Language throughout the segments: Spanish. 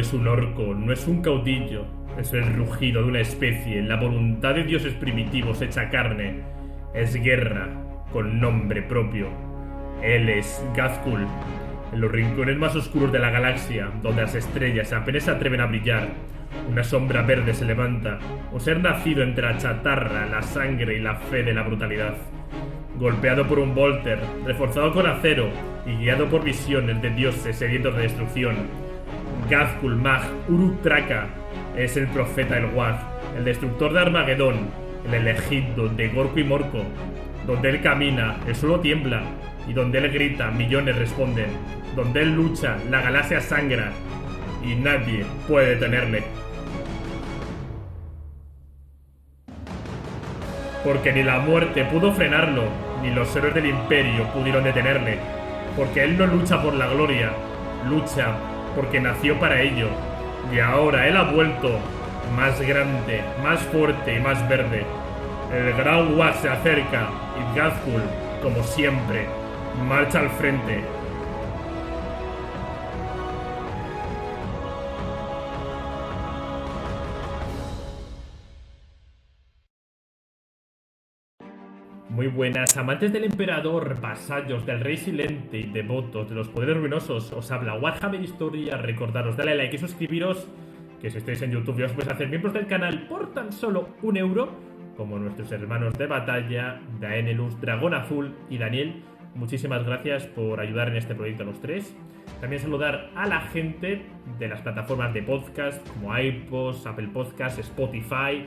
es un orco, no es un caudillo, es el rugido de una especie, la voluntad de dioses primitivos hecha carne. Es guerra, con nombre propio. Él es Ghazghkull. En los rincones más oscuros de la galaxia, donde las estrellas apenas se atreven a brillar, una sombra verde se levanta, o ser nacido entre la chatarra, la sangre y la fe de la brutalidad. Golpeado por un Volter, reforzado con acero y guiado por visiones de dioses sedientos de destrucción, Ghazghkull Mag Uruk Traka es el profeta del Wag, el destructor de Armagedón, el elegido de Gorko y Morko. Donde él camina, el suelo tiembla, y donde él grita, millones responden. Donde él lucha, la galaxia sangra, y nadie puede detenerle. Porque ni la muerte pudo frenarlo, ni los héroes del imperio pudieron detenerle. Porque él no lucha por la gloria, lucha porque nació para ello. Y ahora él ha vuelto, más grande, más fuerte y más verde. El gran Wag se acerca y Ghazghkull, como siempre, marcha al frente. Muy buenas, amantes del emperador, vasallos del rey silente y devotos de los poderes ruinosos. Os habla Warhammer Historia. Recordaros darle like y suscribiros, que si estáis en YouTube ya os podéis hacer miembros del canal por tan solo €1, como nuestros hermanos de batalla, Daenelus, Dragón Azul y Daniel. Muchísimas gracias por ayudar en este proyecto a los tres. También saludar a la gente de las plataformas de podcast como iPod, Apple Podcast, Spotify.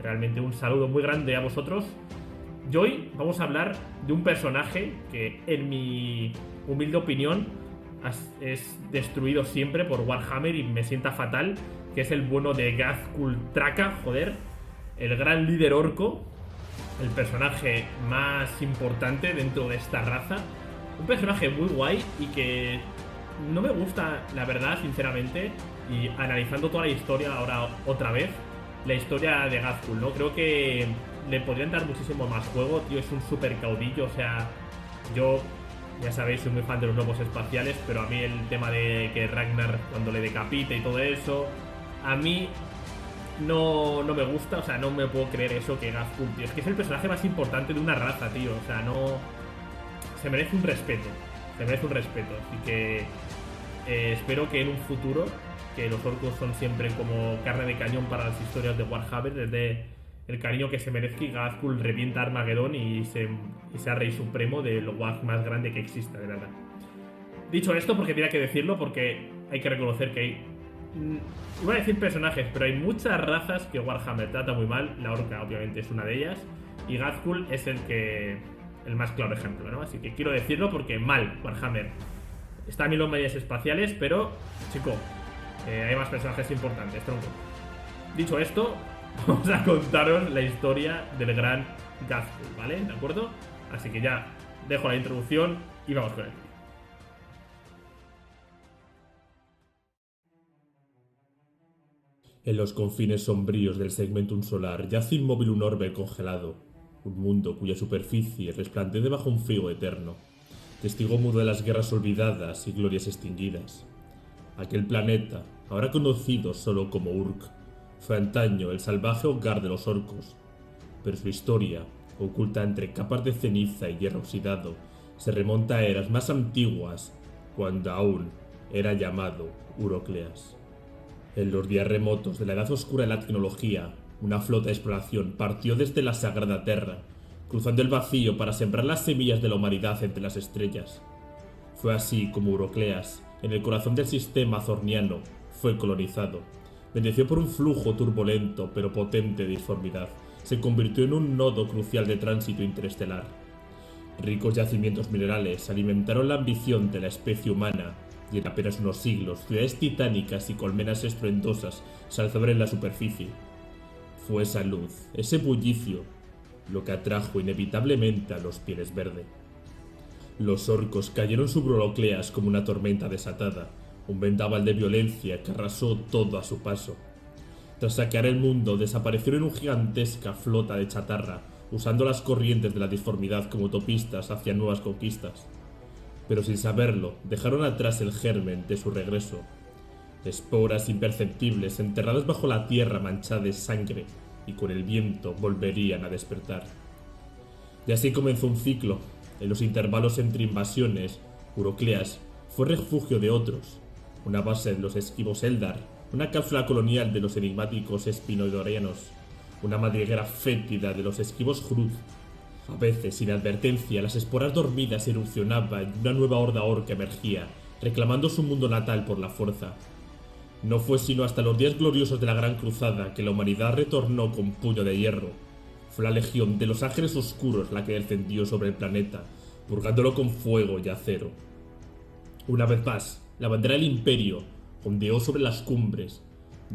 Realmente un saludo muy grande a vosotros. Y hoy vamos a hablar de un personaje que, en mi humilde opinión, es destruido siempre por Warhammer y me sienta fatal, que es el bueno de Ghazghkull Traka, joder, el gran líder orco, el personaje más importante dentro de esta raza. Un personaje muy guay y que no me gusta, la verdad, sinceramente, y analizando toda la historia ahora otra vez, la historia de Ghazghkull, ¿no? Creo que le podrían dar muchísimo más juego, tío, es un super caudillo, o sea, yo, ya sabéis, soy muy fan de los lobos espaciales, pero a mí el tema de que Ragnar cuando le decapite y todo eso, a mí no me gusta, o sea, no me puedo creer eso que Ghazghkull, tío, es que es el personaje más importante de una raza, tío, o sea, no... se merece un respeto, así que espero que en un futuro, que los orcos son siempre como carne de cañón para las historias de Warhammer, desde el cariño que se merezca, y Ghazghkull revienta Armagedón y sea rey supremo del Wag más grande que exista, de verdad. Dicho esto, porque tenía que decirlo, porque hay que reconocer que hay... iba a decir personajes, pero hay muchas razas que Warhammer trata muy mal. La orca obviamente es una de ellas, y Ghazghkull es el más claro ejemplo, ¿no? Así que quiero decirlo porque mal, Warhammer. Están bien los medios espaciales, pero, chico, hay más personajes importantes, tronco. Dicho esto, vamos a contaros la historia del gran Ghazghkull, ¿vale? ¿De acuerdo? Así que ya dejo la introducción y vamos con él. En los confines sombríos del Segmentum Solar yace inmóvil un orbe congelado, un mundo cuya superficie resplandece bajo un frío eterno, testigo mudo de las guerras olvidadas y glorias extinguidas. Aquel planeta, ahora conocido solo como Urk, fue antaño el salvaje hogar de los orcos, pero su historia, oculta entre capas de ceniza y hierro oxidado, se remonta a eras más antiguas, cuando aún era llamado Urocleas. En los días remotos de la edad oscura de la tecnología, una flota de exploración partió desde la Sagrada Terra, cruzando el vacío para sembrar las semillas de la humanidad entre las estrellas. Fue así como Urocleas, en el corazón del sistema azorniano, fue colonizado. Bendecido por un flujo turbulento pero potente de disformidad, se convirtió en un nodo crucial de tránsito interestelar. Ricos yacimientos minerales alimentaron la ambición de la especie humana, y en apenas unos siglos, ciudades titánicas y colmenas estruendosas se alzaron en la superficie. Fue esa luz, ese bullicio, lo que atrajo inevitablemente a los Pieles Verde. Los orcos cayeron sobre Urocleas como una tormenta desatada, un vendaval de violencia que arrasó todo a su paso. Tras saquear el mundo, desaparecieron en una gigantesca flota de chatarra, usando las corrientes de la disformidad como autopistas hacia nuevas conquistas. Pero sin saberlo, dejaron atrás el germen de su regreso. esporas imperceptibles enterradas bajo la tierra manchada de sangre y con el viento volverían a despertar. Y así comenzó un ciclo. En los intervalos entre invasiones, Eurocleas fue refugio de otros, una base de los esquivos Eldar, una cápsula colonial de los enigmáticos espinoidorianos, una madriguera fétida de los esquivos Hrud. A veces, sin advertencia, las esporas dormidas erupcionaban y una nueva horda orca emergía, reclamando su mundo natal por la fuerza. No fue sino hasta los días gloriosos de la Gran Cruzada que la humanidad retornó con puño de hierro. Fue la legión de los ángeles oscuros la que descendió sobre el planeta, purgándolo con fuego y acero. Una vez más, la bandera del Imperio ondeó sobre las cumbres,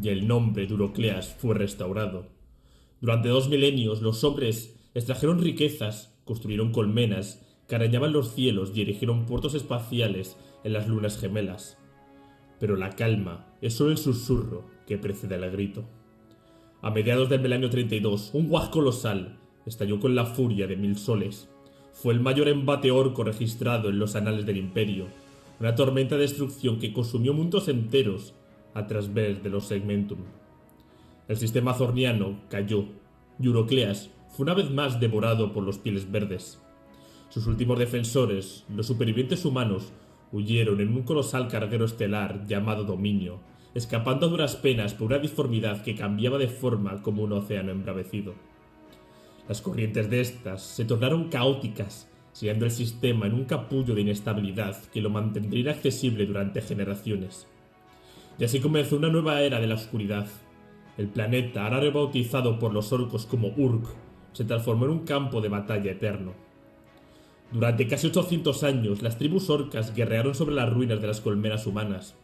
y el nombre de Eurocleas fue restaurado. Durante 2 milenios, los hombres extrajeron riquezas, construyeron colmenas, que arañaban los cielos y erigieron puertos espaciales en las lunas gemelas. Pero la calma es solo el susurro que precede al grito. A mediados del milenio 32, un Wag colosal estalló con la furia de 1000 soles. Fue el mayor embate orco registrado en los anales del Imperio, una tormenta de destrucción que consumió mundos enteros a través de los Segmentum. El sistema zorniano cayó y Eurocleas fue una vez más devorado por los Pieles Verdes. Sus últimos defensores, los supervivientes humanos, huyeron en un colosal carguero estelar llamado Dominio, escapando a duras penas por una disformidad que cambiaba de forma como un océano embravecido. Las corrientes de estas se tornaron caóticas, sellando el sistema en un capullo de inestabilidad que lo mantendría inaccesible durante generaciones. Y así comenzó una nueva era de la oscuridad. El planeta, ahora rebautizado por los orcos como Urk, se transformó en un campo de batalla eterno. Durante casi 800 años, las tribus orcas guerrearon sobre las ruinas de las colmenas humanas.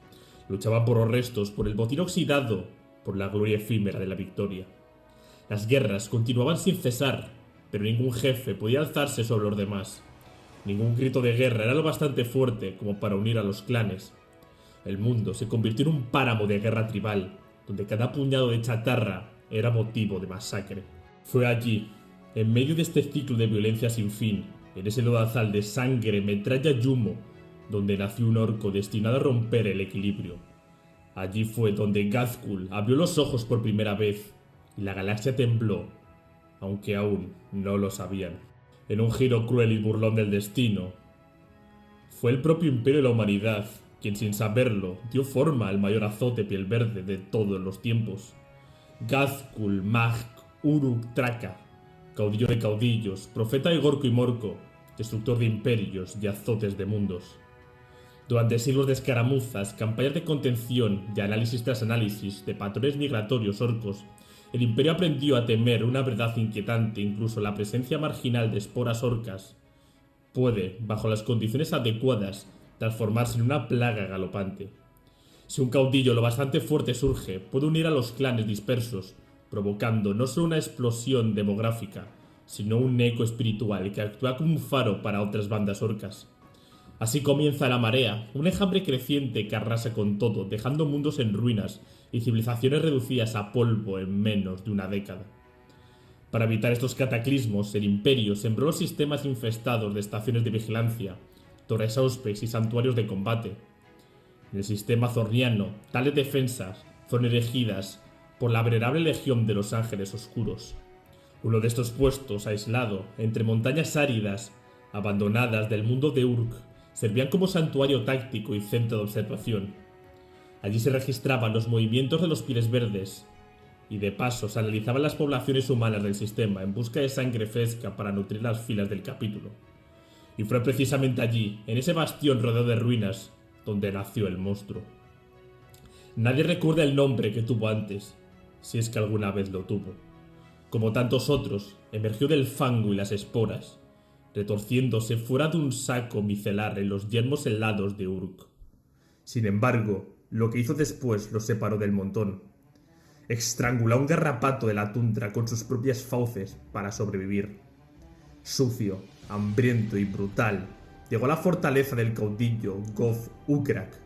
Luchaban por los restos, por el botín oxidado, por la gloria efímera de la victoria. Las guerras continuaban sin cesar, pero ningún jefe podía alzarse sobre los demás. Ningún grito de guerra era lo bastante fuerte como para unir a los clanes. El mundo se convirtió en un páramo de guerra tribal, donde cada puñado de chatarra era motivo de masacre. Fue allí, en medio de este ciclo de violencia sin fin, en ese lodazal de sangre, metralla y humo, donde nació un orco destinado a romper el equilibrio. Allí fue donde Ghazghkull abrió los ojos por primera vez, y la galaxia tembló, aunque aún no lo sabían. En un giro cruel y burlón del destino, fue el propio Imperio de la Humanidad quien, sin saberlo, dio forma al mayor azote piel verde de todos los tiempos. Ghazghkull Mag Uruk Traka, caudillo de caudillos, profeta de Gorko y Morko, destructor de imperios y azotes de mundos. Durante siglos de escaramuzas, campañas de contención y análisis tras análisis de patrones migratorios orcos, el Imperio aprendió a temer una verdad inquietante. Incluso la presencia marginal de esporas orcas puede, bajo las condiciones adecuadas, transformarse en una plaga galopante. Si un caudillo lo bastante fuerte surge, puede unir a los clanes dispersos, provocando no solo una explosión demográfica, sino un eco espiritual que actúa como un faro para otras bandas orcas. Así comienza la marea, un enjambre creciente que arrasa con todo, dejando mundos en ruinas y civilizaciones reducidas a polvo en menos de una década. Para evitar estos cataclismos, el Imperio sembró los sistemas infestados de estaciones de vigilancia, torres auspex y santuarios de combate. En el sistema zorniano, tales defensas fueron erigidas por la venerable legión de los ángeles oscuros. Uno de estos puestos, aislado, entre montañas áridas, abandonadas del mundo de Urk, servían como santuario táctico y centro de observación. Allí se registraban los movimientos de los Pieles Verdes, y de paso se analizaban las poblaciones humanas del sistema en busca de sangre fresca para nutrir las filas del capítulo. Y fue precisamente allí, en ese bastión rodeado de ruinas, donde nació el monstruo. Nadie recuerda el nombre que tuvo antes, si es que alguna vez lo tuvo. Como tantos otros, emergió del fango y las esporas, retorciéndose fuera de un saco micelar en los yermos helados de Uruk. Sin embargo, lo que hizo después lo separó del montón. Estranguló a un garrapato de la tundra con sus propias fauces para sobrevivir. Sucio, hambriento y brutal, llegó a la fortaleza del caudillo Goth Ukrak,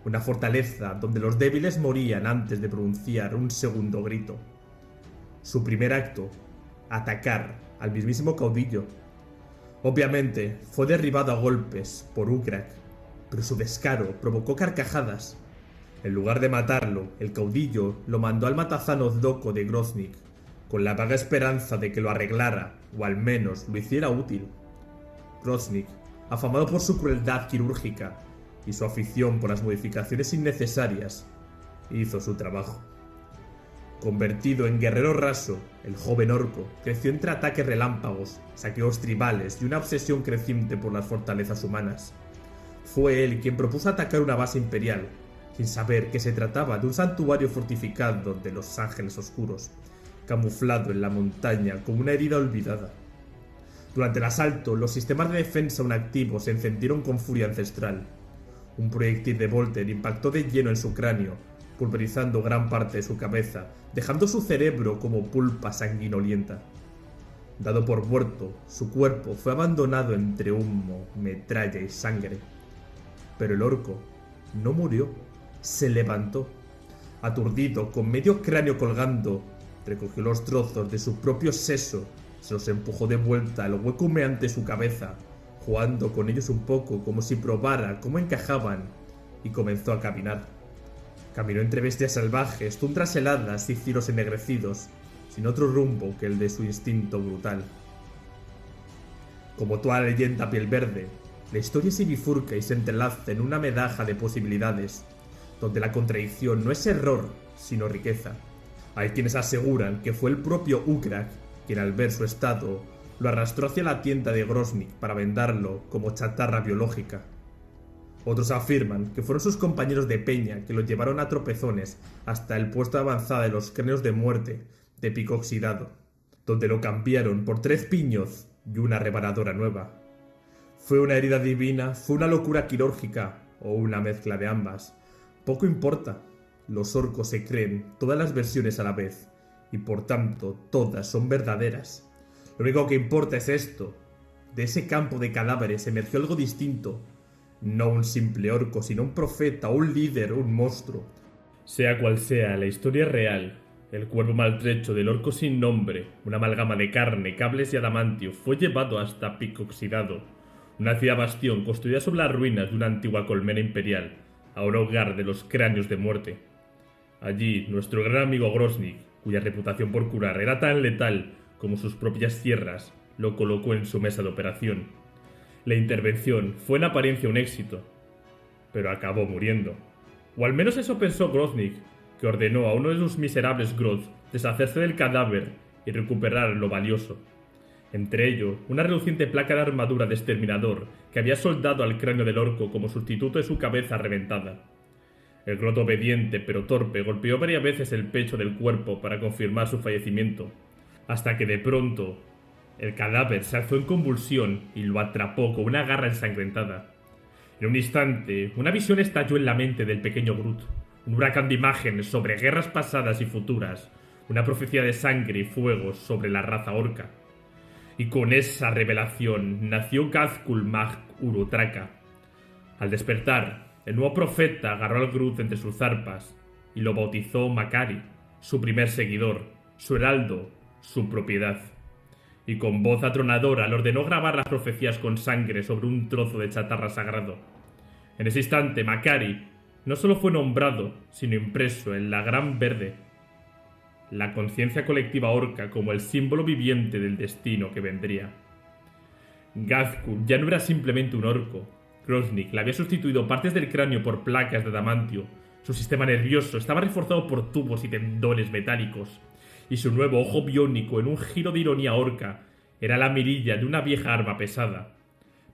una fortaleza donde los débiles morían antes de pronunciar un segundo grito. Su primer acto, atacar al mismísimo caudillo. Obviamente, fue derribado a golpes por Ukrak, pero su descaro provocó carcajadas. En lugar de matarlo, el caudillo lo mandó al Matazanoz loco de Groznyk, con la vaga esperanza de que lo arreglara, o al menos lo hiciera útil. Groznyk, afamado por su crueldad quirúrgica y su afición por las modificaciones innecesarias, hizo su trabajo. Convertido en guerrero raso, el joven orco creció entre ataques relámpagos, saqueos tribales y una obsesión creciente por las fortalezas humanas. Fue él quien propuso atacar una base imperial, sin saber que se trataba de un santuario fortificado de los Ángeles Oscuros, camuflado en la montaña como una herida olvidada. Durante el asalto, los sistemas de defensa aún activos se encendieron con furia ancestral. Un proyectil de Volter impactó de lleno en su cráneo, pulverizando gran parte de su cabeza, dejando su cerebro como pulpa sanguinolienta. Dado por muerto, su cuerpo fue abandonado entre humo, metralla y sangre. Pero el orco no murió, se levantó. Aturdido, con medio cráneo colgando, recogió los trozos de su propio seso, se los empujó de vuelta al hueco humeante de su cabeza, jugando con ellos un poco como si probara cómo encajaban, y comenzó a caminar. Caminó entre bestias salvajes, tundras heladas y ciros ennegrecidos, sin otro rumbo que el de su instinto brutal. Como toda leyenda piel verde, la historia se bifurca y se entrelaza en una medaja de posibilidades, donde la contradicción no es error, sino riqueza. Hay quienes aseguran que fue el propio Ukrak quien, al ver su estado, lo arrastró hacia la tienda de Groznyk para venderlo como chatarra biológica. Otros afirman que fueron sus compañeros de peña que lo llevaron a tropezones hasta el puesto de avanzada de los cráneos de muerte de Pico Oxidado, donde lo cambiaron por 3 piños y una reparadora nueva. ¿Fue una herida divina, fue una locura quirúrgica o una mezcla de ambas? Poco importa. Los orcos se creen todas las versiones a la vez, y por tanto todas son verdaderas. Lo único que importa es esto. De ese campo de cadáveres emergió algo distinto. No un simple orco, sino un profeta, un líder, un monstruo. Sea cual sea, la historia es real. El cuerpo maltrecho del orco sin nombre, una amalgama de carne, cables y adamantio, fue llevado hasta Pico Oxidado, una ciudad bastión construida sobre las ruinas de una antigua colmena imperial, ahora hogar de los cráneos de muerte. Allí, nuestro gran amigo Groznyk, cuya reputación por curar era tan letal como sus propias tierras, lo colocó en su mesa de operación. La intervención fue en apariencia un éxito, pero acabó muriendo. O al menos eso pensó Groznyk, que ordenó a uno de sus miserables Groth deshacerse del cadáver y recuperar lo valioso. Entre ello, una reluciente placa de armadura de exterminador que había soldado al cráneo del orco como sustituto de su cabeza reventada. El Groth, obediente pero torpe, golpeó varias veces el pecho del cuerpo para confirmar su fallecimiento, hasta que de pronto el cadáver se alzó en convulsión y lo atrapó con una garra ensangrentada. En un instante, una visión estalló en la mente del pequeño Groth, un huracán de imágenes sobre guerras pasadas y futuras, una profecía de sangre y fuego sobre la raza orca. Y con esa revelación nació Ghazghkull Mag Urutraka. Al despertar, el nuevo profeta agarró al Groth entre sus zarpas y lo bautizó Makari, su primer seguidor, su heraldo, su propiedad. Y con voz atronadora le ordenó grabar las profecías con sangre sobre un trozo de chatarra sagrado. En ese instante, Makari no solo fue nombrado, sino impreso en la Gran Verde, la conciencia colectiva orca como el símbolo viviente del destino que vendría. Ghazghkull ya no era simplemente un orco. Groznyk le había sustituido partes del cráneo por placas de adamantio. Su sistema nervioso estaba reforzado por tubos y tendones metálicos, y su nuevo ojo biónico, en un giro de ironía orca, era la mirilla de una vieja arma pesada.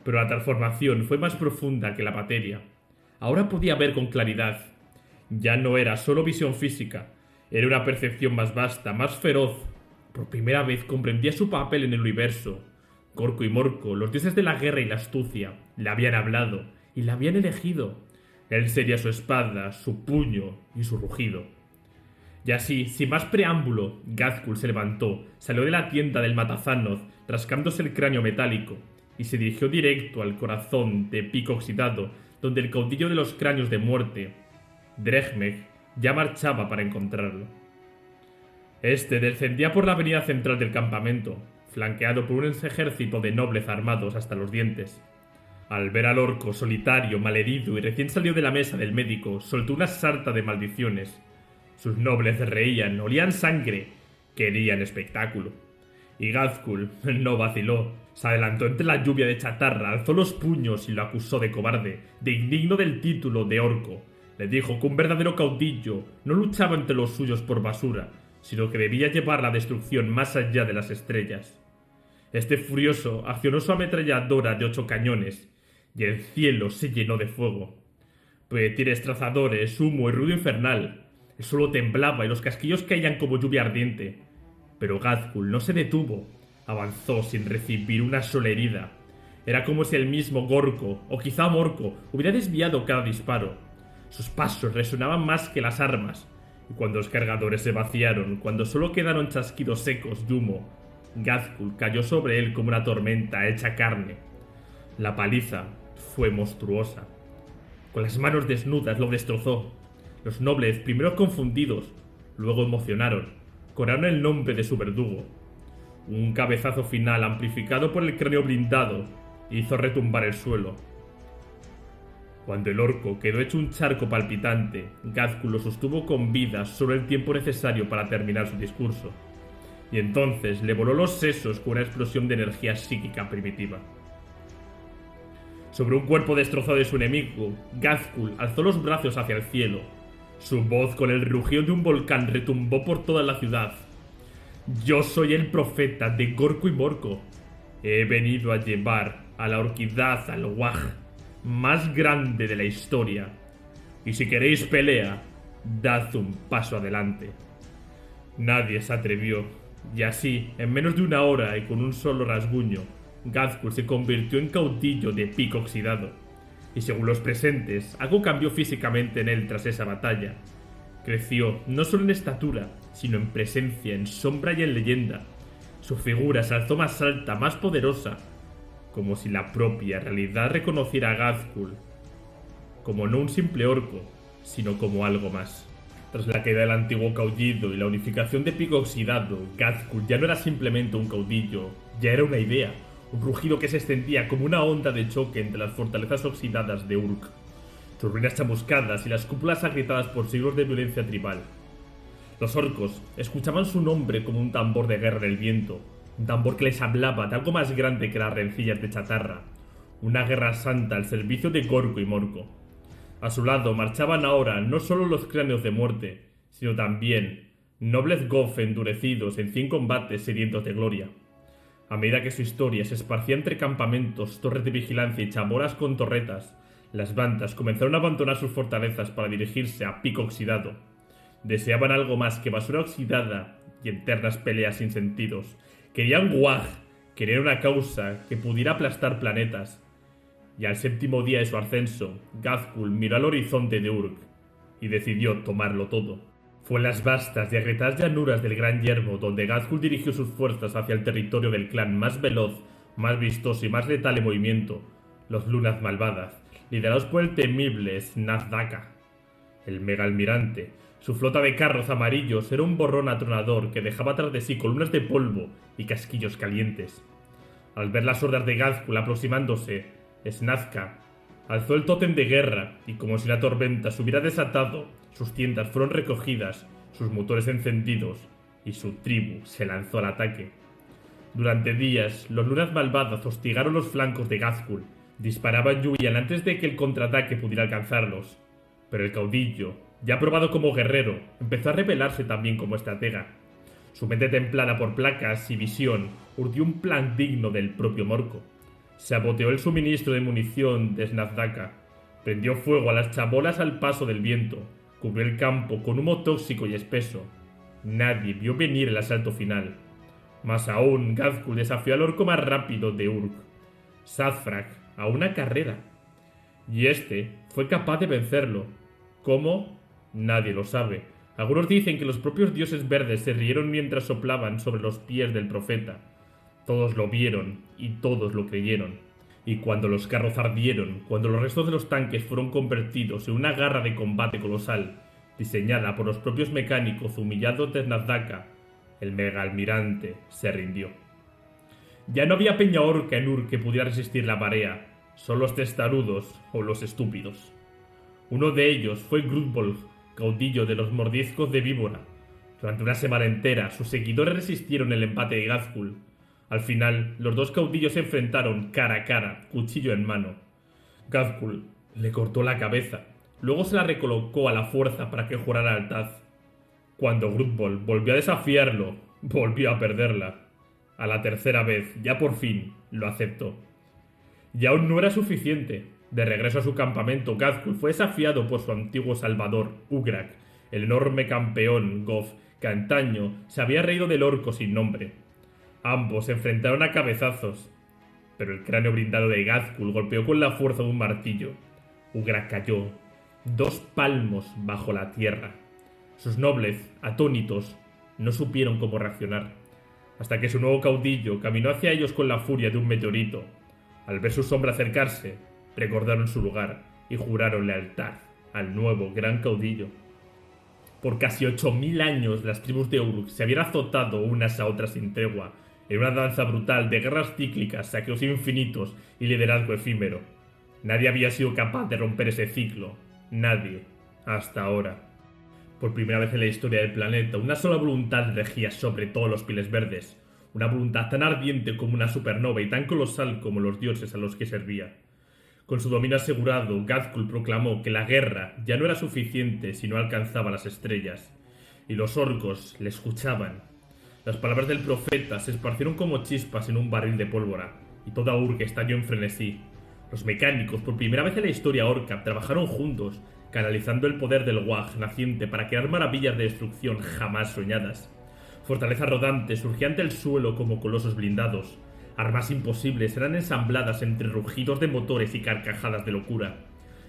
Pero la transformación fue más profunda que la materia. Ahora podía ver con claridad. Ya no era solo visión física, era una percepción más vasta, más feroz. Por primera vez comprendía su papel en el universo. Gorko y Morko, los dioses de la guerra y la astucia, le habían hablado y le habían elegido. Él sería su espada, su puño y su rugido. Y así, sin más preámbulo, Ghazghkull se levantó, salió de la tienda del Matazanoz, rascándose el cráneo metálico, y se dirigió directo al corazón de Pico Oxidado, donde el caudillo de los cráneos de muerte, Drechmeg, ya marchaba para encontrarlo. Este descendía por la avenida central del campamento, flanqueado por un ejército de nobles armados hasta los dientes. Al ver al orco solitario, malherido y recién salido de la mesa del médico, soltó una sarta de maldiciones. Sus nobles reían, olían sangre, querían espectáculo. Y Gazkul no vaciló, se adelantó entre la lluvia de chatarra, alzó los puños y lo acusó de cobarde, de indigno del título de orco. Le dijo que un verdadero caudillo no luchaba entre los suyos por basura, sino que debía llevar la destrucción más allá de las estrellas. Este furioso accionó su ametralladora de 8 cañones, y el cielo se llenó de fuego. Proyectiles trazadores, humo y ruido infernal. El suelo temblaba y los casquillos caían como lluvia ardiente. Pero Gazkul no se detuvo. Avanzó sin recibir una sola herida. Era como si el mismo Gorko, o quizá Morko, hubiera desviado cada disparo. Sus pasos resonaban más que las armas, y cuando los cargadores se vaciaron, cuando solo quedaron chasquidos secos y humo, Gazkul cayó sobre él como una tormenta hecha carne. La paliza fue monstruosa. Con las manos desnudas lo destrozó. Los nobles, primero confundidos, luego emocionaron, corearon el nombre de su verdugo. Un cabezazo final amplificado por el cráneo blindado hizo retumbar el suelo. Cuando el orco quedó hecho un charco palpitante, Gazkul lo sostuvo con vida solo el tiempo necesario para terminar su discurso. Y entonces le voló los sesos con una explosión de energía psíquica primitiva. Sobre un cuerpo destrozado de su enemigo, Gazkul alzó los brazos hacia el cielo. Su voz con el rugido de un volcán retumbó por toda la ciudad. Yo soy el profeta de Gorko y Morko. He venido a llevar a la orquidad al Waj más grande de la historia. Y si queréis pelea, dad un paso adelante. Nadie se atrevió, y así, en menos de una hora y con un solo rasguño, Gazkul se convirtió en caudillo de pico oxidado. Y según los presentes, algo cambió físicamente en él tras esa batalla. Creció no solo en estatura, sino en presencia, en sombra y en leyenda. Su figura se alzó más alta, más poderosa, como si la propia realidad reconociera a Gazkul como no un simple orco, sino como algo más. Tras la caída del antiguo caudillo y la unificación de Pico Oxidado, Gazkul ya no era simplemente un caudillo, ya era una idea, un rugido que se extendía como una onda de choque entre las fortalezas oxidadas de Uruk, sus ruinas chamuscadas y las cúpulas agrietadas por siglos de violencia tribal. Los orcos escuchaban su nombre como un tambor de guerra en el viento, un tambor que les hablaba de algo más grande que las rencillas de chatarra, una guerra santa al servicio de Gorko y Morko. A su lado marchaban ahora no solo los cráneos de muerte, sino también nobles goth endurecidos en 100 combates sedientos de gloria. A medida que su historia se esparcía entre campamentos, torres de vigilancia y chaboras con torretas, las bandas comenzaron a abandonar sus fortalezas para dirigirse a Pico Oxidado. Deseaban algo más que basura oxidada y eternas peleas sin sentidos. Querían Waj, querían una causa que pudiera aplastar planetas. Y al 7º día de su ascenso, Gazkul miró al horizonte de Uruk y decidió tomarlo todo. Fue en las vastas y agrietadas llanuras del Gran Yermo donde Gazkul dirigió sus fuerzas hacia el territorio del clan más veloz, más vistoso y más letal en movimiento, los Lunas Malvadas, liderados por el temible Snazdaka, el mega almirante. Su flota de carros amarillos era un borrón atronador que dejaba tras de sí columnas de polvo y casquillos calientes. Al ver las hordas de Gazkul aproximándose, Snazka alzó el tótem de guerra y como si la tormenta se hubiera desatado, sus tiendas fueron recogidas, sus motores encendidos y su tribu se lanzó al ataque. Durante días, los Lunas Malvadas hostigaron los flancos de Gazkul, disparaban y huían antes de que el contraataque pudiera alcanzarlos. Pero el caudillo, ya probado como guerrero, empezó a revelarse también como estratega. Su mente templada por placas y visión urdió un plan digno del propio Morko. Saboteó el suministro de munición de Snazdaka, prendió fuego a las chabolas al paso del viento, cubrió el campo con humo tóxico y espeso. Nadie vio venir el asalto final. Más aún, Gazkul desafió al orco más rápido de Uruk, Sazfrak, a una carrera. Y este fue capaz de vencerlo. ¿Cómo? Nadie lo sabe. Algunos dicen que los propios dioses verdes se rieron mientras soplaban sobre los pies del profeta. Todos lo vieron y todos lo creyeron. Y cuando los carros ardieron, cuando los restos de los tanques fueron convertidos en una garra de combate colosal, diseñada por los propios mecánicos humillados de Snazdaka, el mega almirante se rindió. Ya no había peña orca en Uruk que pudiera resistir la marea. son los testarudos o los estúpidos. Uno de ellos fue Grudbolg, caudillo de los mordiscos de víbora. Durante una semana entera, sus seguidores resistieron el embate de Gazgul. Al final, los dos caudillos se enfrentaron cara a cara, cuchillo en mano. Gazgul le cortó la cabeza, luego se la recolocó a la fuerza para que jurara lealtad. Cuando Grudbolg volvió a desafiarlo, volvió a perderla. A la tercera vez, ya por fin, lo aceptó. Y aún no era suficiente. De regreso a su campamento, Gazgul fue desafiado por su antiguo salvador, Ugrak, el enorme campeón Goth, que antaño se había reído del orco sin nombre. Ambos se enfrentaron a cabezazos, pero el cráneo blindado de Gazgul golpeó con la fuerza de un martillo. Ugrak cayó, 2 palmos bajo la tierra. Sus nobles, atónitos, no supieron cómo reaccionar, hasta que su nuevo caudillo caminó hacia ellos con la furia de un meteorito. Al ver su sombra acercarse, recordaron su lugar y juraron lealtad al nuevo gran caudillo. Por casi 8000 años las tribus de Uruk se habían azotado unas a otras sin tregua, en una danza brutal de guerras cíclicas, saqueos infinitos y liderazgo efímero. Nadie había sido capaz de romper ese ciclo, nadie, hasta ahora. Por primera vez en la historia del planeta, una sola voluntad regía sobre todos los pieles verdes, una voluntad tan ardiente como una supernova y tan colosal como los dioses a los que servía. Con su dominio asegurado, Gazgul proclamó que la guerra ya no era suficiente si no alcanzaba las estrellas, y los orcos le escuchaban. Las palabras del profeta se esparcieron como chispas en un barril de pólvora, y toda Uruk estalló en frenesí. Los mecánicos, por primera vez en la historia orca, trabajaron juntos, canalizando el poder del Wag naciente para crear maravillas de destrucción jamás soñadas. Fortalezas rodantes surgían del suelo como colosos blindados. Armas imposibles eran ensambladas entre rugidos de motores y carcajadas de locura.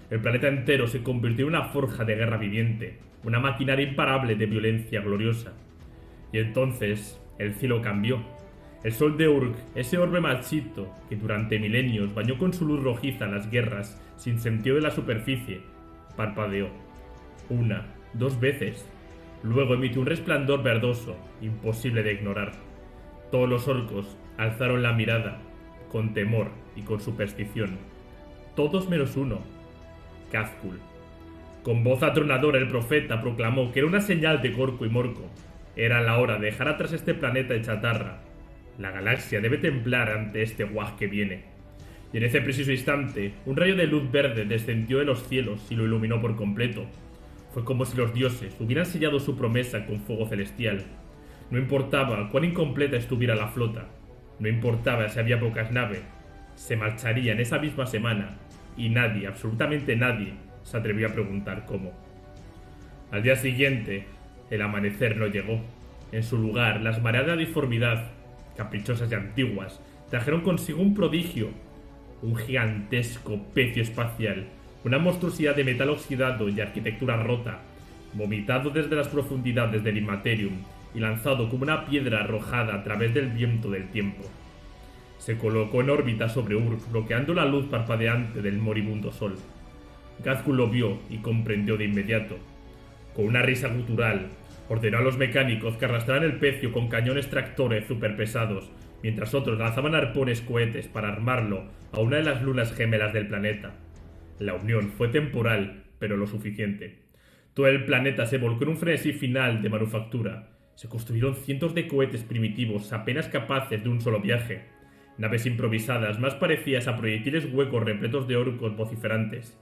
El planeta entero se convirtió en una forja de guerra viviente, una maquinaria imparable de violencia gloriosa. Y entonces, el cielo cambió. El sol de Uruk, ese orbe marchito que durante milenios bañó con su luz rojiza las guerras sin sentido de la superficie, parpadeó. 1, 2 veces. Luego emitió un resplandor verdoso, imposible de ignorar. Todos los orcos alzaron la mirada, con temor y con superstición. Todos menos uno, Gazgul. Con voz atronadora el profeta proclamó que era una señal de Gorko y Morko. Era la hora de dejar atrás este planeta de chatarra. La galaxia debe temblar ante este Wag que viene. Y en ese preciso instante, un rayo de luz verde descendió de los cielos y lo iluminó por completo. Fue como si los dioses hubieran sellado su promesa con fuego celestial. No importaba cuán incompleta estuviera la flota, no importaba si había pocas naves, se marcharían esa misma semana, y nadie, absolutamente nadie, se atrevió a preguntar cómo. Al día siguiente, el amanecer no llegó. En su lugar, las mareas de disformidad, caprichosas y antiguas, trajeron consigo un prodigio, un gigantesco pecio espacial, una monstruosidad de metal oxidado y arquitectura rota, vomitado desde las profundidades del Immaterium y lanzado como una piedra arrojada a través del viento del tiempo. Se colocó en órbita sobre Uruk, bloqueando la luz parpadeante del moribundo sol. Gazgul lo vio y comprendió de inmediato. Con una risa gutural, ordenó a los mecánicos que arrastraran el pecio con cañones tractores superpesados, mientras otros lanzaban arpones cohetes para armarlo a una de las lunas gemelas del planeta. La unión fue temporal, pero lo suficiente. Todo el planeta se volcó en un frenesí final de manufactura. Se construyeron cientos de cohetes primitivos apenas capaces de un solo viaje. Naves improvisadas más parecidas a proyectiles huecos repletos de orcos vociferantes.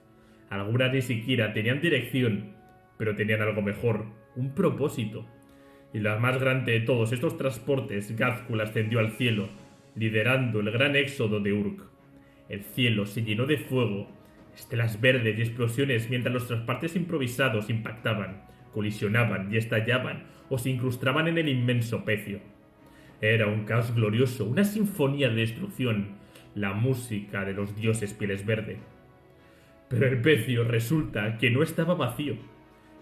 Algunas ni siquiera tenían dirección, pero tenían algo mejor, un propósito. Y la más grande de todos estos transportes, Gazgul ascendió al cielo, liderando el gran éxodo de Uruk. El cielo se llenó de fuego, estelas verdes y explosiones mientras los transportes improvisados impactaban, colisionaban y estallaban o se incrustaban en el inmenso pecio. Era un caos glorioso, una sinfonía de destrucción, la música de los dioses pieles verde. Pero el pecio resulta que no estaba vacío.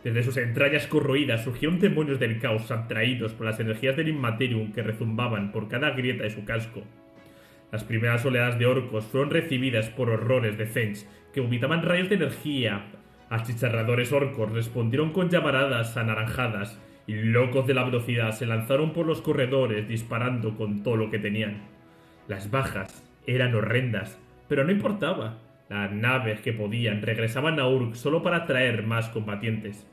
Desde sus entrañas corroídas surgieron demonios del caos atraídos por las energías del Immaterium que rezumbaban por cada grieta de su casco. Las primeras oleadas de orcos fueron recibidas por horrores de Thench que vomitaban rayos de energía. Achicharradores orcos respondieron con llamaradas anaranjadas y locos de la velocidad se lanzaron por los corredores disparando con todo lo que tenían. Las bajas eran horrendas, Pero no importaba. Las naves que podían regresaban a Urk solo para traer más combatientes.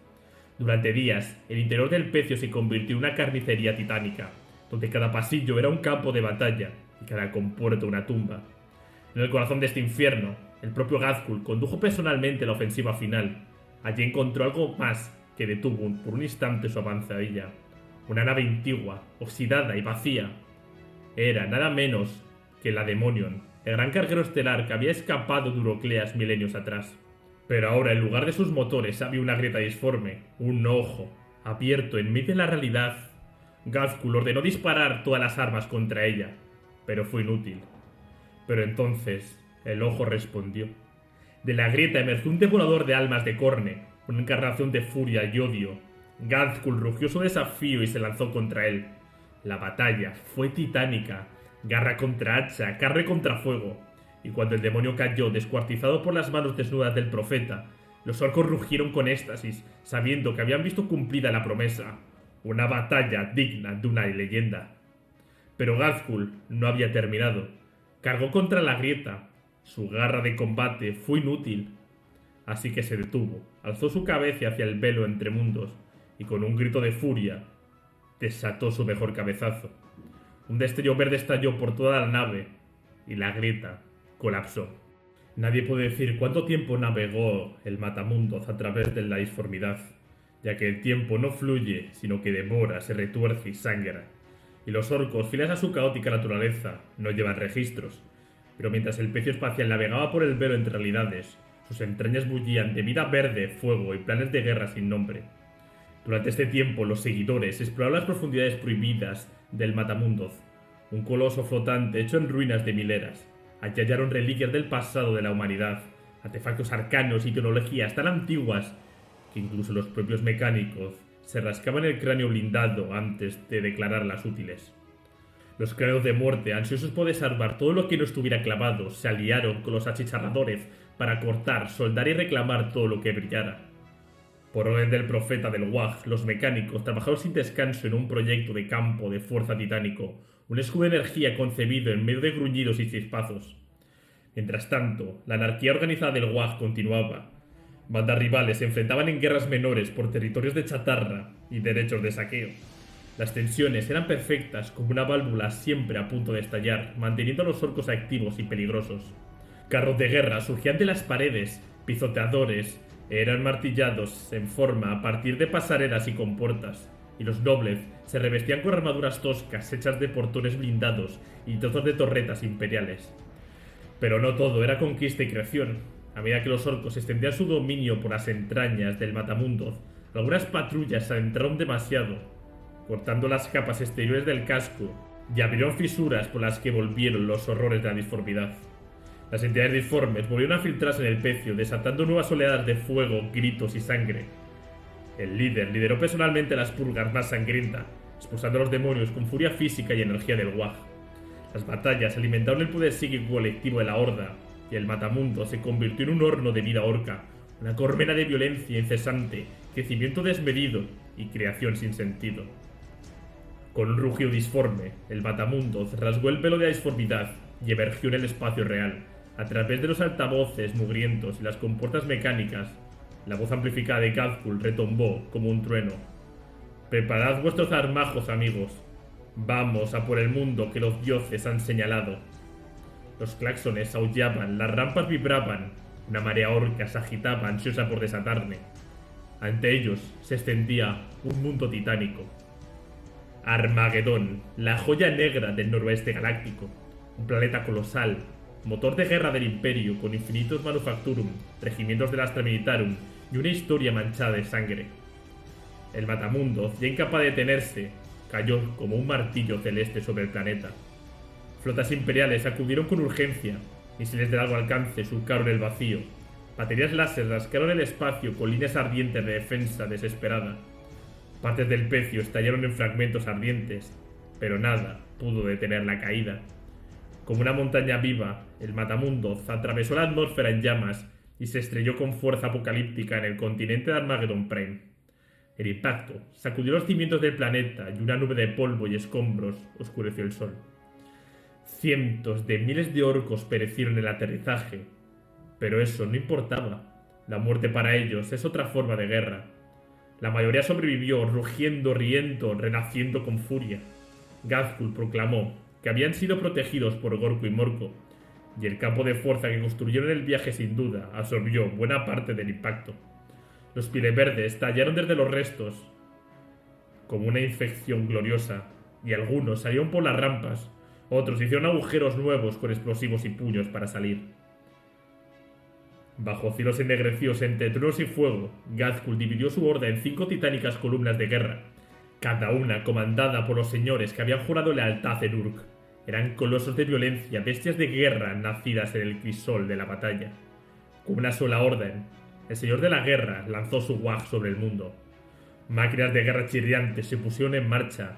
Durante días, el interior del pecio se convirtió en una carnicería titánica, donde cada pasillo era un campo de batalla y cada compuerta una tumba. En el corazón de este infierno, el propio Gazkul condujo personalmente la ofensiva final. Allí encontró algo más que detuvo por un instante su avanzadilla. Una nave antigua, oxidada y vacía. Era nada menos que la Demonion, el gran carguero estelar que había escapado de Eurocleas milenios atrás. Pero ahora en lugar de sus motores había una grieta disforme, un ojo, abierto en medio de la realidad. Gazkul ordenó disparar todas las armas contra ella, pero fue inútil. Pero entonces, el ojo respondió. De la grieta emergió un devorador de almas de Khorne, una encarnación de furia y odio. Gazkul rugió su desafío y se lanzó contra él. La batalla fue titánica, garra contra hacha, carne contra fuego. Y cuando el demonio cayó descuartizado por las manos desnudas del profeta, los orcos rugieron con éxtasis, sabiendo que habían visto cumplida la promesa. Una batalla digna de una leyenda. Pero Gazkul no había terminado. Cargó contra la grieta. Su garra de combate fue inútil. Así que se detuvo, alzó su cabeza hacia el velo entre mundos y con un grito de furia desató su mejor cabezazo. Un destello verde estalló por toda la nave y la grieta colapsó. Nadie puede decir cuánto tiempo navegó el Matamundos a través de la disformidad, ya que el tiempo no fluye, sino que devora, se retuerce y sangra. Y los orcos, fieles a su caótica naturaleza, no llevan registros. Pero mientras el pecio espacial navegaba por el velo entre realidades, sus entrañas bullían de vida verde, fuego y planes de guerra sin nombre. Durante este tiempo, los seguidores exploraron las profundidades prohibidas del Matamundos, un coloso flotante hecho en ruinas de mileras. Allí hallaron reliquias del pasado de la humanidad, artefactos arcanos y tecnologías tan antiguas que incluso los propios mecánicos se rascaban el cráneo blindado antes de declararlas útiles. Los cráneos de muerte, ansiosos por desarmar todo lo que no estuviera clavado, se aliaron con los achicharradores para cortar, soldar y reclamar todo lo que brillara. Por orden del profeta del Wag, los mecánicos trabajaron sin descanso en un proyecto de campo de fuerza titánico, un escudo de energía concebido en medio de gruñidos y chispazos. Mientras tanto, la anarquía organizada del Wag continuaba. Bandas rivales se enfrentaban en guerras menores por territorios de chatarra y derechos de saqueo. Las tensiones eran perfectas, como una válvula siempre a punto de estallar, manteniendo a los orcos activos y peligrosos. Carros de guerra surgían de las paredes, pisoteadores eran martillados en forma a partir de pasarelas y compuertas, y los nobles se revestían con armaduras toscas hechas de portones blindados y trozos de torretas imperiales. Pero no todo era conquista y creación. A medida que los orcos extendían su dominio por las entrañas del Matamundos, algunas patrullas se adentraron demasiado, cortando las capas exteriores del casco y abrieron fisuras por las que volvieron los horrores de la disformidad. Las entidades disformes volvieron a filtrarse en el pecio, desatando nuevas oleadas de fuego, gritos y sangre. El líder lideró personalmente las purgas más sangrientas, expulsando a los demonios con furia física y energía del Wag. Las batallas alimentaron el poder psíquico colectivo de la Horda, y el Matamundo se convirtió en un horno de vida orca, una colmena de violencia incesante, crecimiento desmedido y creación sin sentido. Con un rugido disforme, el Matamundos rasgó el velo de la disformidad y emergió en el espacio real, a través de los altavoces mugrientos y las compuertas mecánicas. La voz amplificada de Gazkul retumbó como un trueno. «Preparad vuestros armajos, amigos. Vamos a por el mundo que los dioses han señalado». Los claxones aullaban, las rampas vibraban, una marea orca se agitaba ansiosa por desatarme. Ante ellos se extendía un mundo titánico. Armagedón, la joya negra del noroeste galáctico, un planeta colosal, motor de guerra del Imperio con infinitos manufacturum, regimientos del Astra Militarum y una historia manchada de sangre. El Matamundos, ya incapaz de detenerse, cayó como un martillo celeste sobre el planeta. Flotas imperiales acudieron con urgencia, misiles de largo alcance surcaron el vacío, baterías láser rascaron el espacio con líneas ardientes de defensa desesperada. Partes del pecio estallaron en fragmentos ardientes, pero nada pudo detener la caída. Como una montaña viva, el Matamundos atravesó la atmósfera en llamas y se estrelló con fuerza apocalíptica en el continente de Armageddon Prime. El impacto sacudió los cimientos del planeta y una nube de polvo y escombros oscureció el sol. Cientos de miles de orcos perecieron en el aterrizaje, pero eso no importaba. La muerte para ellos es otra forma de guerra. La mayoría sobrevivió, rugiendo, riendo, renaciendo con furia. Ghazghkull proclamó que habían sido protegidos por Gorko y Morko, y el campo de fuerza que construyeron en el viaje sin duda absorbió buena parte del impacto. Los pieles verdes tallaron desde los restos como una infección gloriosa, y algunos salieron por las rampas, otros hicieron agujeros nuevos con explosivos y puños para salir. Bajo cielos ennegrecidos entre truenos y fuego, Ghazghkull dividió su horda en 5 titánicas columnas de guerra, cada una comandada por los señores que habían jurado lealtad en Uruk. Eran colosos de violencia, bestias de guerra nacidas en el crisol de la batalla. Con una sola orden, el señor de la guerra lanzó su waj sobre el mundo. Máquinas de guerra chirriantes se pusieron en marcha.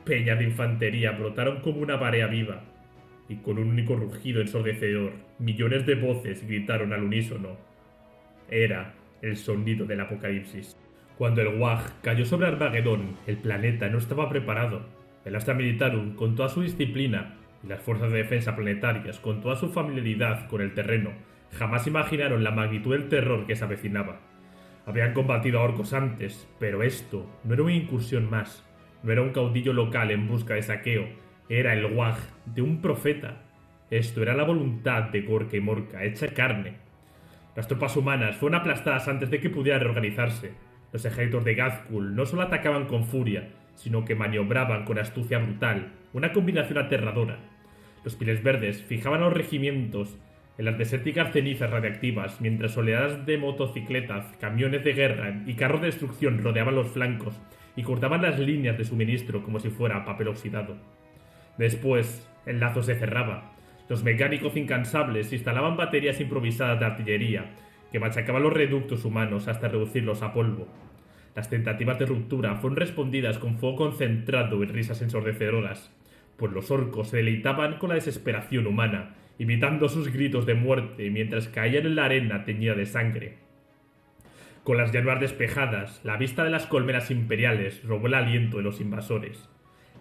Peñas de infantería brotaron como una marea viva, y con un único rugido ensordecedor, millones de voces gritaron al unísono. Era el sonido del apocalipsis. Cuando el waj cayó sobre Armagedón, el planeta no estaba preparado. El Astra Militarum, con toda su disciplina, y las fuerzas de defensa planetarias, con toda su familiaridad con el terreno, jamás imaginaron la magnitud del terror que se avecinaba. Habían combatido a orcos antes, pero esto no era una incursión más. No era un caudillo local en busca de saqueo, era el waj de un profeta. Esto era la voluntad de Gorka y Morka, hecha carne. Las tropas humanas fueron aplastadas antes de que pudieran reorganizarse. Los ejércitos de Ghazghkull no solo atacaban con furia, sino que maniobraban con astucia brutal, una combinación aterradora. Los pieles verdes fijaban a los regimientos en las desérticas cenizas radiactivas, mientras oleadas de motocicletas, camiones de guerra y carros de destrucción rodeaban los flancos y cortaban las líneas de suministro como si fuera papel oxidado. Después, el lazo se cerraba. Los mecánicos incansables instalaban baterías improvisadas de artillería que machacaban los reductos humanos hasta reducirlos a polvo. Las tentativas de ruptura fueron respondidas con fuego concentrado y risas ensordecedoras, pues los orcos se deleitaban con la desesperación humana, imitando sus gritos de muerte mientras caían en la arena teñida de sangre. Con las llanuras despejadas, la vista de las colmenas imperiales robó el aliento de los invasores.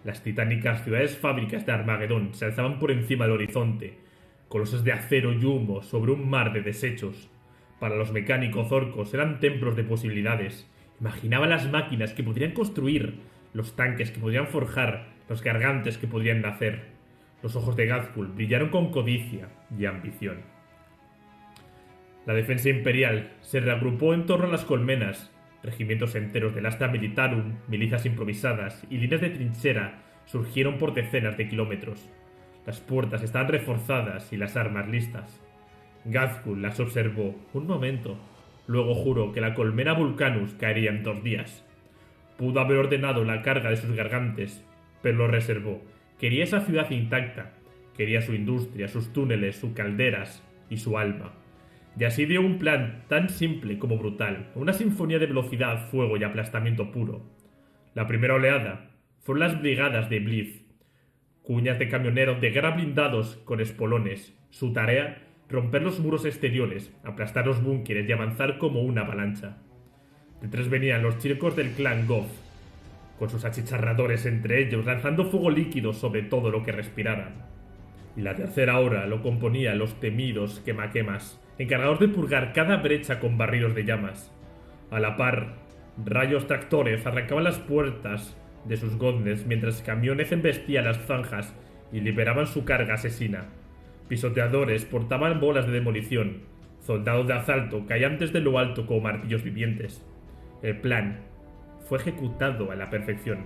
Las titánicas ciudades fábricas de Armagedón se alzaban por encima del horizonte, colosos de acero y humo sobre un mar de desechos. Para los mecánicos orcos eran templos de posibilidades. Imaginaban las máquinas que podrían construir, los tanques que podrían forjar, los gargantes que podrían nacer. Los ojos de Ghazghkull brillaron con codicia y ambición. La defensa imperial se reagrupó en torno a las colmenas. Regimientos enteros del Astra Militarum, milicias improvisadas y líneas de trinchera surgieron por decenas de kilómetros. Las puertas estaban reforzadas y las armas listas. Ghazghkull las observó un momento. Luego juró que la colmena Vulcanus caería en 2 días. Pudo haber ordenado la carga de sus gargantes, pero lo reservó. Quería esa ciudad intacta. Quería su industria, sus túneles, sus calderas y su alma. Y así dio un plan tan simple como brutal, una sinfonía de velocidad, fuego y aplastamiento puro. La primera oleada fueron las brigadas de Blitz, cuñas de camioneros de guerra blindados con espolones. Su tarea, romper los muros exteriores, aplastar los búnkeres y avanzar como una avalancha. Detrás venían los chicos del clan Goth, con sus achicharradores entre ellos, lanzando fuego líquido sobre todo lo que respiraran. Y la tercera hora lo componía los temidos quemaquemas, encargados de purgar cada brecha con barridos de llamas. A la par, rayos tractores arrancaban las puertas de sus godnes mientras camiones embestían las zanjas y liberaban su carga asesina. Pisoteadores portaban bolas de demolición. Soldados de asalto caían desde lo alto como martillos vivientes. El plan fue ejecutado a la perfección.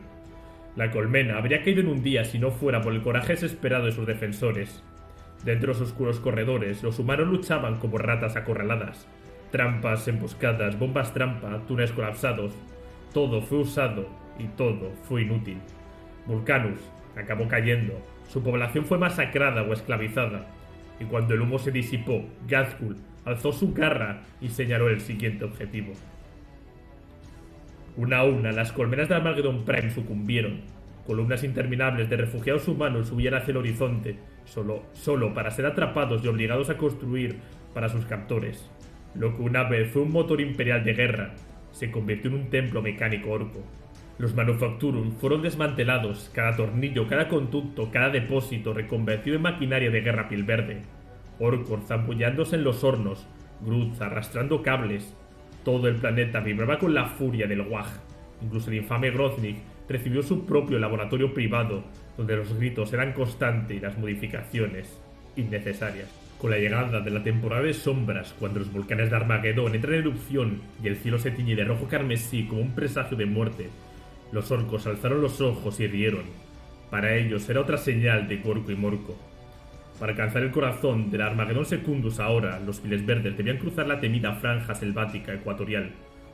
La colmena habría caído en un día si no fuera por el coraje desesperado de sus defensores. Dentro de los oscuros corredores, los humanos luchaban como ratas acorraladas. Trampas, emboscadas, bombas trampa, túneles colapsados. Todo fue usado y todo fue inútil. Vulcanus acabó cayendo. Su población fue masacrada o esclavizada. Y cuando el humo se disipó, Ghazghkull alzó su garra y señaló el siguiente objetivo. Una a una, las colmenas de Armageddon Prime sucumbieron. Columnas interminables de refugiados humanos subían hacia el horizonte, solo para ser atrapados y obligados a construir para sus captores. Lo que una vez fue un motor imperial de guerra, se convirtió en un templo mecánico orco. Los Manufacturum fueron desmantelados, cada tornillo, cada conducto, cada depósito reconvertido en maquinaria de guerra piel verde. Orcor zampullándose en los hornos, Groot arrastrando cables. Todo el planeta vibraba con la furia del Wag. Incluso el infame Groznyk recibió su propio laboratorio privado, donde los gritos eran constantes y las modificaciones innecesarias. Con la llegada de la temporada de sombras, cuando los volcanes de Armagedón entran en erupción y el cielo se tiñe de rojo carmesí como un presagio de muerte, los orcos alzaron los ojos y rieron. Para ellos era otra señal de Gorko y Morko. Para alcanzar el corazón del Armagedón Secundus ahora, los Piles Verdes debían cruzar la temida franja selvática ecuatorial,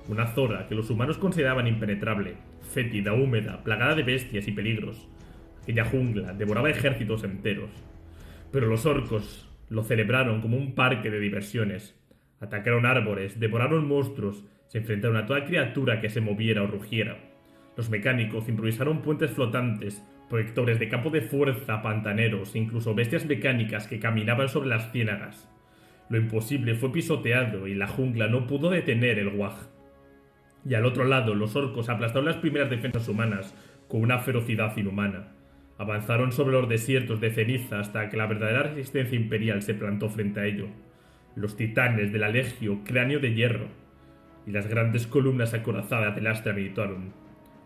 una zona que los humanos consideraban impenetrable, fétida, húmeda, plagada de bestias y peligros. Aquella jungla devoraba ejércitos enteros. Pero los orcos lo celebraron como un parque de diversiones. Atacaron árboles, devoraron monstruos, se enfrentaron a toda criatura que se moviera o rugiera. Los mecánicos improvisaron puentes flotantes, proyectores de campo de fuerza, pantaneros e incluso bestias mecánicas que caminaban sobre las ciénagas. Lo imposible fue pisoteado y la jungla no pudo detener el Wag. Y al otro lado, los orcos aplastaron las primeras defensas humanas con una ferocidad inhumana. Avanzaron sobre los desiertos de ceniza hasta que la verdadera resistencia imperial se plantó frente a ello. Los titanes de la Legio Cráneo de Hierro y las grandes columnas acorazadas del Astra Militarum.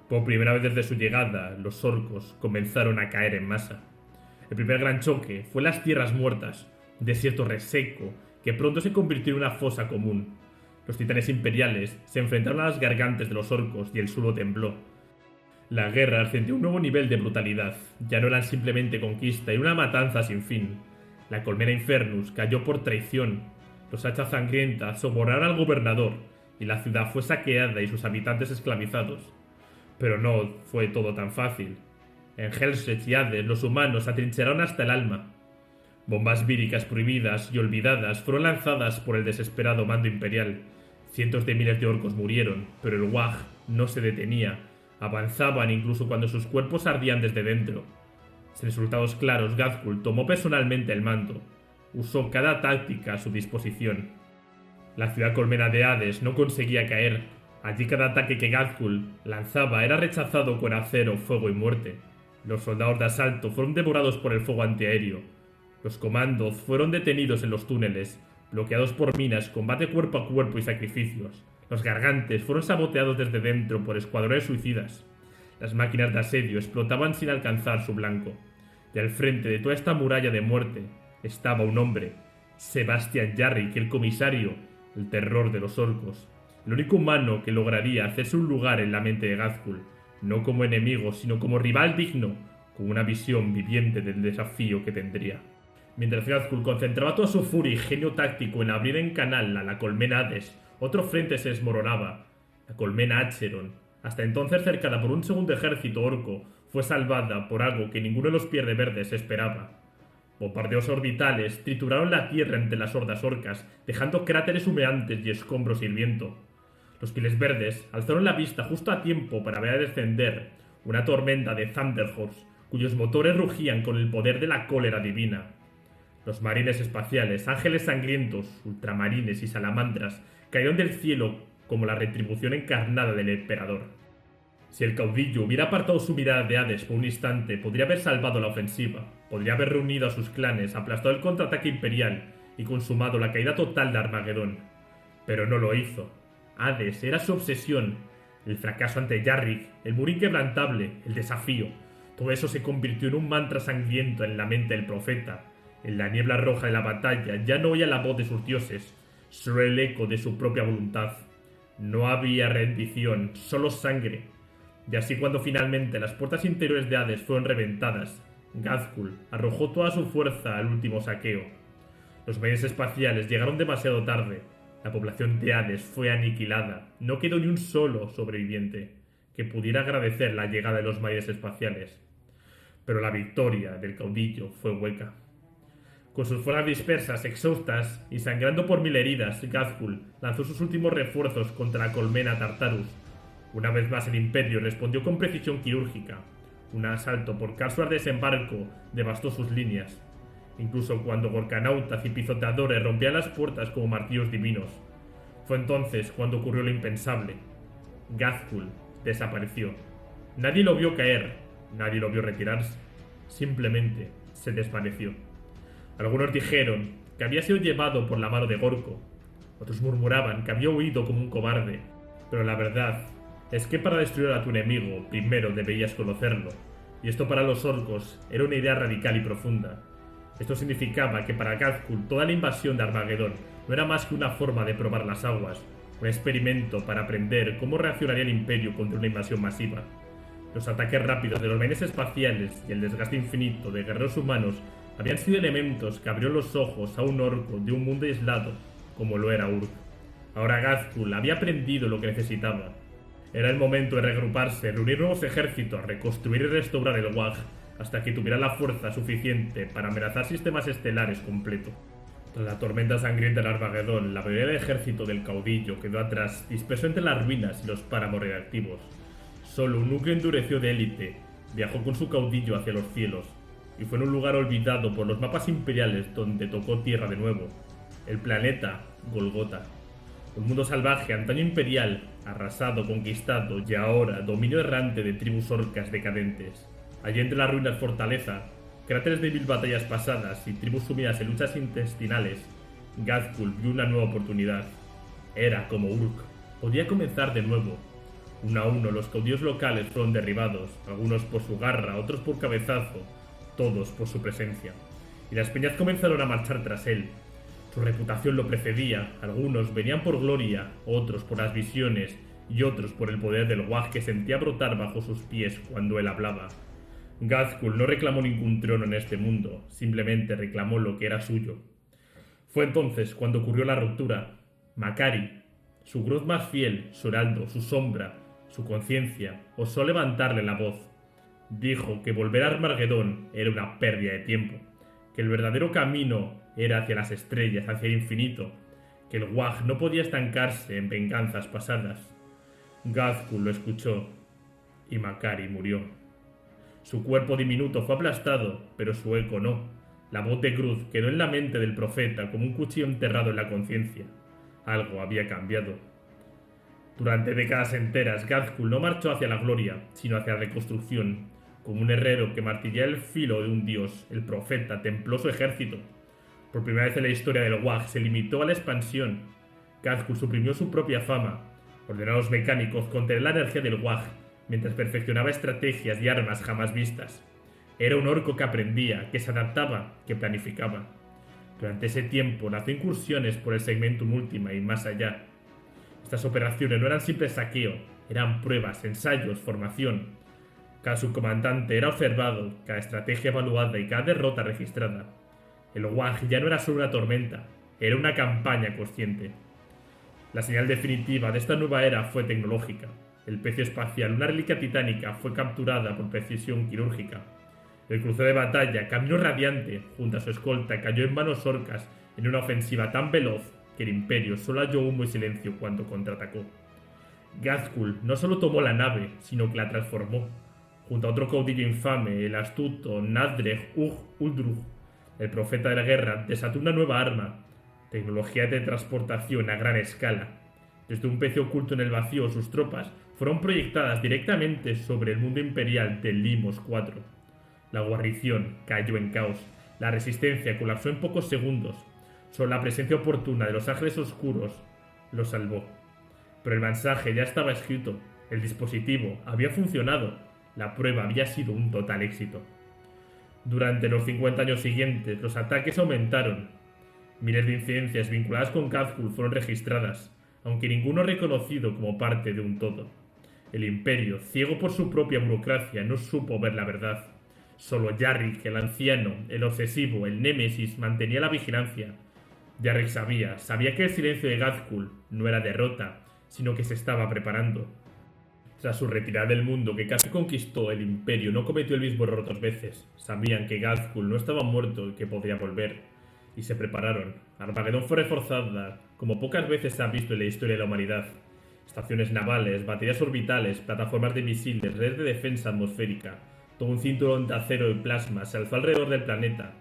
Por primera vez desde su llegada, los orcos comenzaron a caer en masa. El primer gran choque fue las Tierras Muertas, un desierto reseco que pronto se convirtió en una fosa común. Los titanes imperiales se enfrentaron a las gargantes de los orcos y el suelo tembló. La guerra ascendió a un nuevo nivel de brutalidad. Ya no eran simplemente conquista y una matanza sin fin. La colmena Infernus cayó por traición. Los hachas sangrientas sobornaron al gobernador y la ciudad fue saqueada y sus habitantes esclavizados. Pero no fue todo tan fácil. En Hellsech y Hades los humanos se atrincheraron hasta el alma. Bombas víricas prohibidas y olvidadas fueron lanzadas por el desesperado mando imperial. Cientos de miles de orcos murieron, pero el Wag no se detenía. Avanzaban incluso cuando sus cuerpos ardían desde dentro. Sin resultados claros, Ghazghkull tomó personalmente el mando. Usó cada táctica a su disposición. La ciudad colmena de Hades no conseguía caer. Allí cada ataque que Ghazghkull lanzaba era rechazado con acero, fuego y muerte. Los soldados de asalto fueron devorados por el fuego antiaéreo. Los comandos fueron detenidos en los túneles, bloqueados por minas, combate cuerpo a cuerpo y sacrificios. Los gargantes fueron saboteados desde dentro por escuadrones suicidas. Las máquinas de asedio explotaban sin alcanzar su blanco. Y al frente de toda esta muralla de muerte estaba un hombre, Sebastian Jarrick, el comisario, el terror de los orcos. El único humano que lograría hacerse un lugar en la mente de Ghazghkull, no como enemigo, sino como rival digno, con una visión viviente del desafío que tendría. Mientras Ghazghkull concentraba toda su furia y genio táctico en abrir en canal a la colmena Hades, otro frente se desmoronaba, la colmena Acheron, hasta entonces cercada por un segundo ejército orco, fue salvada por algo que ninguno de los Pierdeverdes esperaba. Bombardeos orbitales trituraron la tierra entre las hordas orcas, dejando cráteres humeantes y escombros hirviendo. Los Piles Verdes alzaron la vista justo a tiempo para ver descender una tormenta de Thunderhorse, cuyos motores rugían con el poder de la cólera divina. Los marines espaciales, ángeles sangrientos, ultramarines y salamandras cayeron del cielo como la retribución encarnada del emperador. Si el caudillo hubiera apartado su mirada de Hades por un instante, podría haber salvado la ofensiva, podría haber reunido a sus clanes, aplastado el contraataque imperial y consumado la caída total de Armagedón. Pero no lo hizo. Hades era su obsesión, el fracaso ante Jarrick, el muro inquebrantable, el desafío. Todo eso se convirtió en un mantra sangriento en la mente del profeta. En la niebla roja de la batalla ya no oía la voz de sus dioses, solo el eco de su propia voluntad. No había rendición, solo sangre. Y así cuando finalmente las puertas interiores de Hades fueron reventadas, Ghazghkull arrojó toda su fuerza al último saqueo. Los marines espaciales llegaron demasiado tarde. La población de Hades fue aniquilada. No quedó ni un solo sobreviviente que pudiera agradecer la llegada de los marines espaciales. Pero la victoria del caudillo fue hueca. Con sus fuerzas dispersas, exhaustas y sangrando por 1000 heridas, Ghazghkull lanzó sus últimos refuerzos contra la colmena Tartarus. Una vez más el Imperio respondió con precisión quirúrgica. Un asalto por casual desembarco devastó sus líneas. Incluso cuando gorkanautas y pisoteadores rompían las puertas como martillos divinos. Fue entonces cuando ocurrió lo impensable. Ghazghkull desapareció. Nadie lo vio caer, nadie lo vio retirarse. Simplemente se desvaneció. Algunos dijeron que había sido llevado por la mano de Gorko. Otros murmuraban que había huido como un cobarde. Pero la verdad es que para destruir a tu enemigo primero deberías conocerlo. Y esto para los orcos era una idea radical y profunda. Esto significaba que para Ghazghkull toda la invasión de Armagedón no era más que una forma de probar las aguas, un experimento para aprender cómo reaccionaría el Imperio contra una invasión masiva. Los ataques rápidos de los vaivenes espaciales y el desgaste infinito de guerreros humanos habían sido elementos que abrieron los ojos a un orco de un mundo aislado, como lo era Uruk. Ahora Ghazghkull había aprendido lo que necesitaba. Era el momento de reagruparse, reunir nuevos ejércitos, reconstruir y restaurar el WAG hasta que tuviera la fuerza suficiente para amenazar sistemas estelares completos. Tras la tormenta sangrienta del Armagedón, la mayoría del ejército del caudillo quedó atrás, disperso entre las ruinas y los páramos radiactivos. Solo un núcleo endurecido de élite viajó con su caudillo hacia los cielos, y fue en un lugar olvidado por los mapas imperiales donde tocó tierra de nuevo, el planeta Golgota. Un mundo salvaje, antaño imperial, arrasado, conquistado y ahora dominio errante de tribus orcas decadentes. Allí entre las ruinas fortaleza, cráteres de mil batallas pasadas y tribus sumidas en luchas intestinales, Ghazghkull vio una nueva oportunidad. Era como Uruk, podía comenzar de nuevo. Uno a uno los caudillos locales fueron derribados, algunos por su garra, otros por cabezazo, todos por su presencia. Y las peñas comenzaron a marchar tras él. Su reputación lo precedía, algunos venían por gloria, otros por las visiones y otros por el poder del WAG que sentía brotar bajo sus pies cuando él hablaba. Ghazghkull no reclamó ningún trono en este mundo, simplemente reclamó lo que era suyo. Fue entonces cuando ocurrió la ruptura. Makari, su Groth más fiel, su heraldo, su sombra, su conciencia, osó levantarle la voz. Dijo que volver a Armagedón era una pérdida de tiempo, que el verdadero camino era hacia las estrellas, hacia el infinito, que el WAG no podía estancarse en venganzas pasadas. Ghazghkull lo escuchó y Makari murió. Su cuerpo diminuto fue aplastado, pero su eco no. La voz de Groth quedó en la mente del profeta como un cuchillo enterrado en la conciencia. Algo había cambiado. Durante décadas enteras, Ghazghkull no marchó hacia la gloria, sino hacia la reconstrucción. Como un herrero que martillea el filo de un dios, el profeta templó su ejército. Por primera vez en la historia del WAG se limitó a la expansión. Ghazghkull suprimió su propia fama, ordenó a los mecánicos contener la energía del WAG, mientras perfeccionaba estrategias y armas jamás vistas. Era un orco que aprendía, que se adaptaba, que planificaba. Durante ese tiempo lanzó incursiones por el Segmentum Ultima y más allá. Estas operaciones no eran simples saqueo, eran pruebas, ensayos, formación. Cada subcomandante era observado, cada estrategia evaluada y cada derrota registrada. El WAG ya no era solo una tormenta, era una campaña consciente. La señal definitiva de esta nueva era fue tecnológica. El pecio espacial, una reliquia titánica, fue capturada por precisión quirúrgica. El crucero de batalla, Camino Radiante, junto a su escolta, cayó en manos orcas en una ofensiva tan veloz que el Imperio solo halló humo y silencio cuando contraatacó. Ghazghkull no solo tomó la nave, sino que la transformó. Junto a otro caudillo infame, el astuto Nadreg Uldrug, el profeta de la guerra, desató una nueva arma, tecnología de transportación a gran escala. Desde un pecio oculto en el vacío, sus tropas fueron proyectadas directamente sobre el mundo imperial de Limos IV. La guarnición cayó en caos, la resistencia colapsó en pocos segundos. Solo la presencia oportuna de los ángeles oscuros lo salvó. Pero el mensaje ya estaba escrito, el dispositivo había funcionado, la prueba había sido un total éxito. Durante los 50 años siguientes, los ataques aumentaron. Miles de incidencias vinculadas con Ghazghkull fueron registradas, aunque ninguno reconocido como parte de un todo. El Imperio, ciego por su propia burocracia, no supo ver la verdad. Solo Yarrick, el anciano, el obsesivo, el Némesis, mantenía la vigilancia. Yarrick sabía que el silencio de Ghazghkull no era derrota, sino que se estaba preparando. Tras su retirada del mundo que casi conquistó, el Imperio no cometió el mismo error 2 veces. Sabían que Ghazghkull no estaba muerto y que podría volver, y se prepararon. Armagedón fue reforzada, como pocas veces se ha visto en la historia de la humanidad. Estaciones navales, baterías orbitales, plataformas de misiles, redes de defensa atmosférica, todo un cinturón de acero y plasma se alzó alrededor del planeta.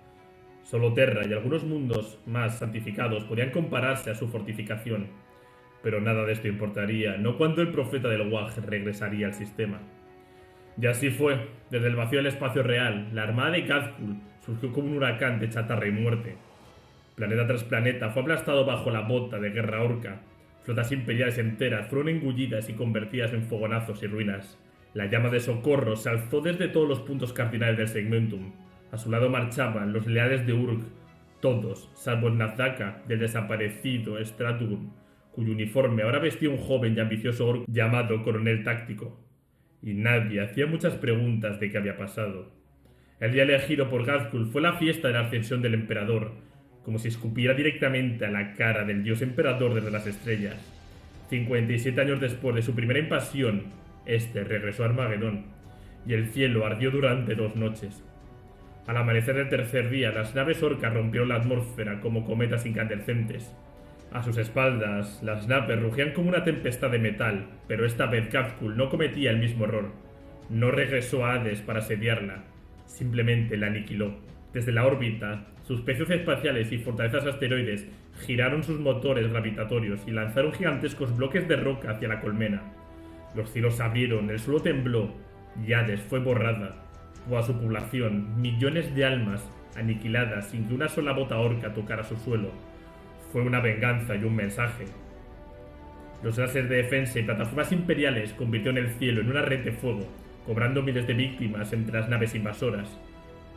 Solo Terra y algunos mundos más santificados podían compararse a su fortificación. Pero nada de esto importaría, no cuando el profeta del WAG regresaría al sistema. Y así fue. Desde el vacío del espacio real, la armada de Ghazghkull surgió como un huracán de chatarra y muerte. Planeta tras planeta fue aplastado bajo la bota de guerra orca. Flotas imperiales enteras fueron engullidas y convertidas en fogonazos y ruinas. La llama de socorro se alzó desde todos los puntos cardinales del Segmentum. A su lado marchaban los leales de Urg, todos, salvo el Nazdaka del desaparecido Stratum, cuyo uniforme ahora vestía un joven y ambicioso orc llamado Coronel Táctico. Y nadie hacía muchas preguntas de qué había pasado. El día elegido por Ghazghkull fue la fiesta de la ascensión del emperador, como si escupiera directamente a la cara del dios emperador desde las estrellas. 57 años después de su primera invasión, este regresó a Armagedón, y el cielo ardió durante 2 noches. Al amanecer del tercer día, las naves orcas rompieron la atmósfera como cometas incandescentes. A sus espaldas, las naves rugían como una tempestad de metal, pero esta vez Ghazghkull no cometía el mismo error. No regresó a Hades para asediarla, simplemente la aniquiló. Desde la órbita, sus pecios espaciales y fortalezas asteroides giraron sus motores gravitatorios y lanzaron gigantescos bloques de roca hacia la colmena. Los cielos se abrieron, el suelo tembló, y Hades fue borrada. Toda su población, millones de almas, aniquiladas sin que una sola bota orca tocara su suelo. Fue una venganza y un mensaje. Los láseres de defensa y plataformas imperiales convirtieron el cielo en una red de fuego, cobrando miles de víctimas entre las naves invasoras.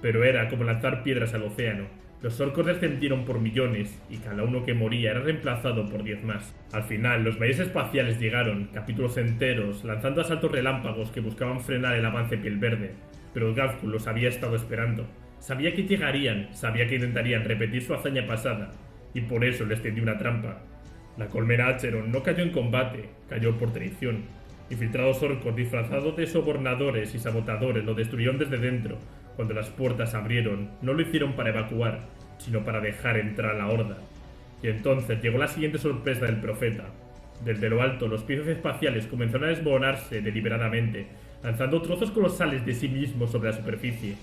Pero era como lanzar piedras al océano. Los orcos descendieron por millones, y cada uno que moría era reemplazado por 10 más. Al final, los mares espaciales llegaron, capítulos enteros, lanzando asaltos relámpagos que buscaban frenar el avance piel verde. Pero Ghazghkull los había estado esperando. Sabía que llegarían, sabía que intentarían repetir su hazaña pasada, y por eso les tendió una trampa. La colmena Acheron no cayó en combate, cayó por traición. Infiltrados orcos disfrazados de sobornadores y sabotadores lo destruyeron desde dentro. Cuando las puertas abrieron, no lo hicieron para evacuar, sino para dejar entrar a la horda. Y entonces llegó la siguiente sorpresa del profeta. Desde lo alto, los piezos espaciales comenzaron a desmoronarse deliberadamente, lanzando trozos colosales de sí mismos sobre la superficie.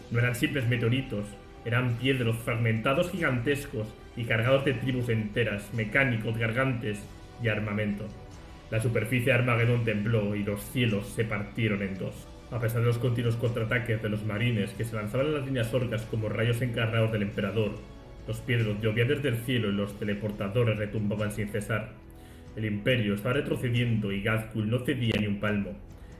No eran simples meteoritos, eran piedros fragmentados gigantescos y cargados de tribus enteras, mecánicos, gargantes y armamento. La superficie de Armagedón tembló y los cielos se partieron en dos. A pesar de los continuos contraataques de los marines que se lanzaban a las líneas orcas como rayos encarnados del emperador, los piedros llovían desde el cielo y los teleportadores retumbaban sin cesar. El imperio estaba retrocediendo y Ghazghkull no cedía ni un palmo.